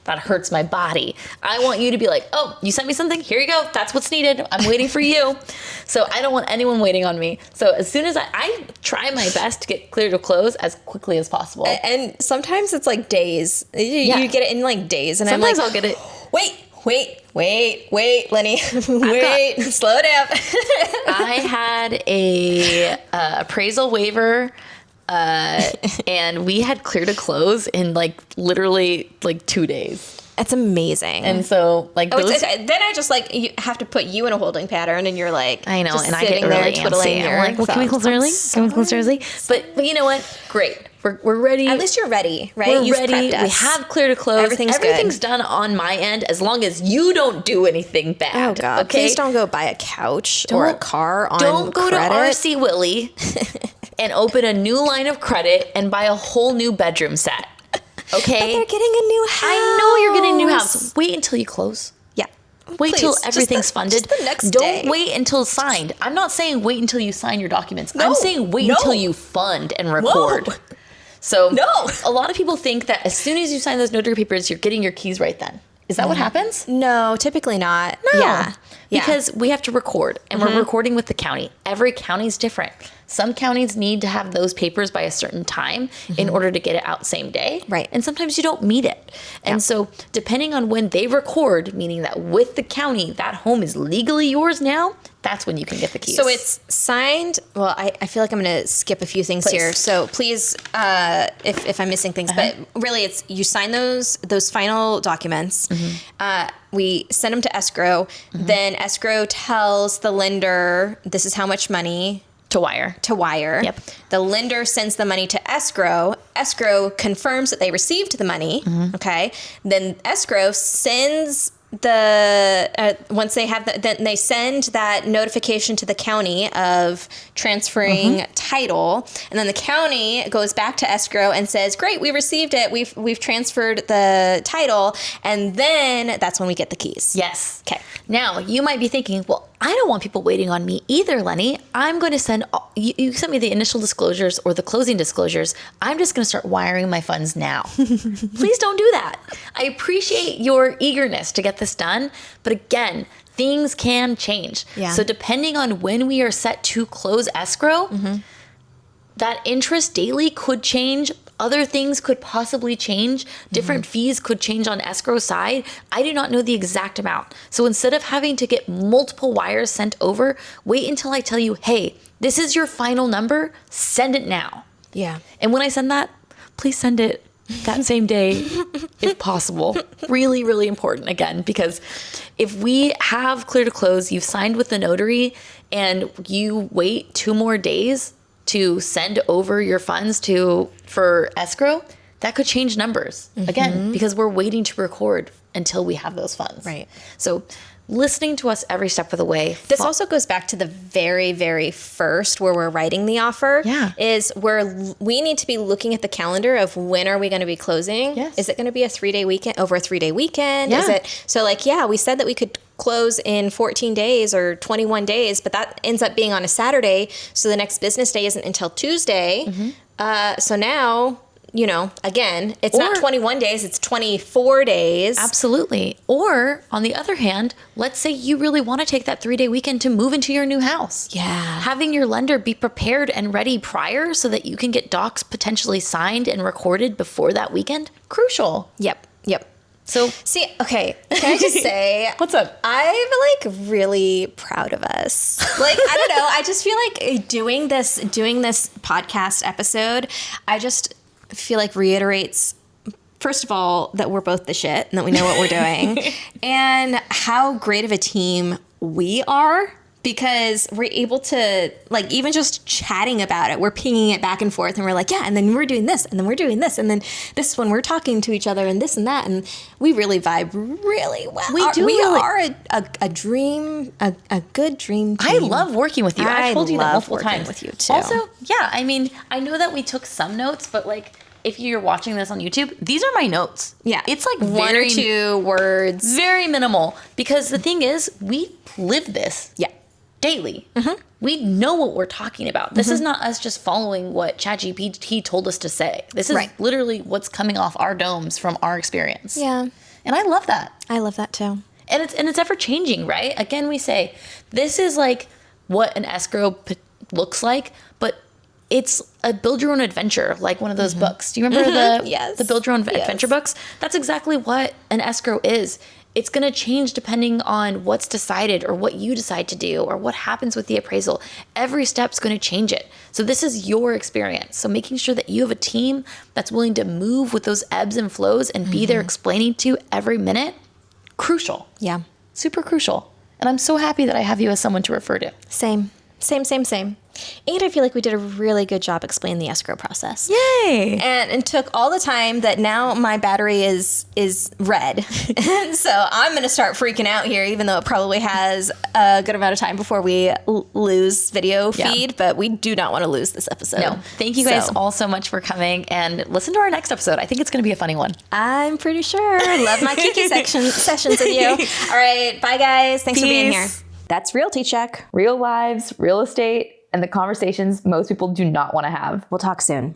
That hurts my body. I want you to be like, oh, you sent me something? Here you go. That's what's needed. I'm waiting for you. So I don't want anyone waiting on me. So as soon as I try my best to get clear to close as quickly as possible. And sometimes it's like days. You get it in like days. And sometimes I'm like, I'll get it. Wait, Leni. Slow down. I had a appraisal waiver. And we had clear to close in like literally like 2 days. That's amazing. And so like then I just like you have to put you in a holding pattern, and you're like, I know, just and I get really antsy. I'm like, well, can we close early? Can we close early? But you know what? Great. We're ready. At least you're ready, right? We're ready. We have clear to close. Everything's done on my end as long as you don't do anything bad. Oh God! Okay? Please don't go buy a couch or a car on Don't go credit. to RC Willie and open a new line of credit and buy a whole new bedroom set. Okay? But they're getting a new house. I know you're getting a new house. Wait until you close. Yeah. Wait till everything's funded. Just the next Don't day. wait until signed. I'm not saying wait until you sign your documents. No. I'm saying wait until you fund and record. Whoa. So No. A lot of people think that as soon as you sign those notary papers, you're getting your keys right then. Is that what happens? No, typically not. No. Yeah. Because we have to record, and we're recording with the county. Every county's different. Some counties need to have those papers by a certain time in order to get it out same day. Right. And sometimes you don't meet it. And so depending on when they record, meaning that with the county, that home is legally yours now, that's when you can get the keys. So it's signed. Well, I feel like I'm going to skip a few things here. So please, if I'm missing things, but really it's you sign those final documents. We send them to escrow. Then escrow tells the lender, this is how much money to wire. Yep. The lender sends the money to escrow. Escrow confirms that they received the money. Okay. Then escrow sends once they have then they send that notification to the county of transferring title, and then the county goes back to escrow and says, great, we received it, we've transferred the title, and then that's when we get the keys. Yes. Okay. Now you might be thinking, well, I don't want people waiting on me either, Leni. I'm going to send you sent me the initial disclosures or the closing disclosures. I'm just going to start wiring my funds now. Please don't do that. I appreciate your eagerness to get this done, but again, things can change. Yeah. So depending on when we are set to close escrow, that interest daily could change. Other things could possibly change. Different fees could change on escrow side. I do not know the exact amount. So instead of having to get multiple wires sent over, wait until I tell you, hey, this is your final number. Send it now. Yeah. And when I send that, please send it that same day if possible. Really, really important, again, because if we have clear to close, you've signed with the notary, and you wait 2 more days to send over your funds for escrow, that could change numbers again, because we're waiting to record until we have those funds. Right. So listening to us every step of the way. This also goes back to the very, very first where we're writing the offer. Yeah. Is where we need to be looking at the calendar of when are we going to be closing? Yes. Is it going to be a 3-day weekend, over a 3-day weekend? Yeah. Is it, so like, yeah, we said that we could close in 14 days or 21 days, but that ends up being on a Saturday. So the next business day isn't until Tuesday. So now you know, again, it's not 21 days, it's 24 days. Absolutely. Or on the other hand, let's say you really want to take that 3-day weekend to move into your new house. Yeah. Having your lender be prepared and ready prior so that you can get docs potentially signed and recorded before that weekend, crucial. Yep. So see, okay, can I just say what's up? I'm like really proud of us. Like, I don't know, I just feel like doing this podcast episode, I just feel like reiterates, first of all, that we're both the shit and that we know what we're doing, and how great of a team we are. Because we're able to, like, even just chatting about it, we're pinging it back and forth, and we're like, yeah, and then we're doing this, and then we're doing this, and then this one we're talking to each other, and this and that, and we really vibe really well. We are a dream, a good dream team. I love working with you. I've told you that multiple times. With you too. Also, yeah, I mean, I know that we took some notes, but like, if you're watching this on YouTube, these are my notes. Yeah, it's like one or two words, very minimal. Because the thing is, we live this. Yeah. Daily. Mm-hmm. We know what we're talking about. This is not us just following what ChatGPT told us to say. This is literally what's coming off our domes from our experience. Yeah. And I love that. I love that too. And it's ever changing, right? Again, we say this is like what an escrow looks like, but it's a build your own adventure, like one of those books. Do you remember the build your own adventure books? That's exactly what an escrow is. It's going to change depending on what's decided or what you decide to do or what happens with the appraisal. Every step's going to change it. So this is your experience. So making sure that you have a team that's willing to move with those ebbs and flows and be there explaining to you every minute, crucial. Yeah. Super crucial. And I'm so happy that I have you as someone to refer to. Same. And I feel like we did a really good job explaining the escrow process. Yay! And it took all the time that now my battery is red. And so I'm going to start freaking out here, even though it probably has a good amount of time before we lose video feed. But we do not want to lose this episode. No. Thank you guys all so much for coming. And listen to our next episode. I think it's going to be a funny one. I'm pretty sure. I love my kiki sessions with you. All right. Bye, guys. Thanks for being here. That's Realty Check. Real lives, real estate, and the conversations most people do not want to have. We'll talk soon.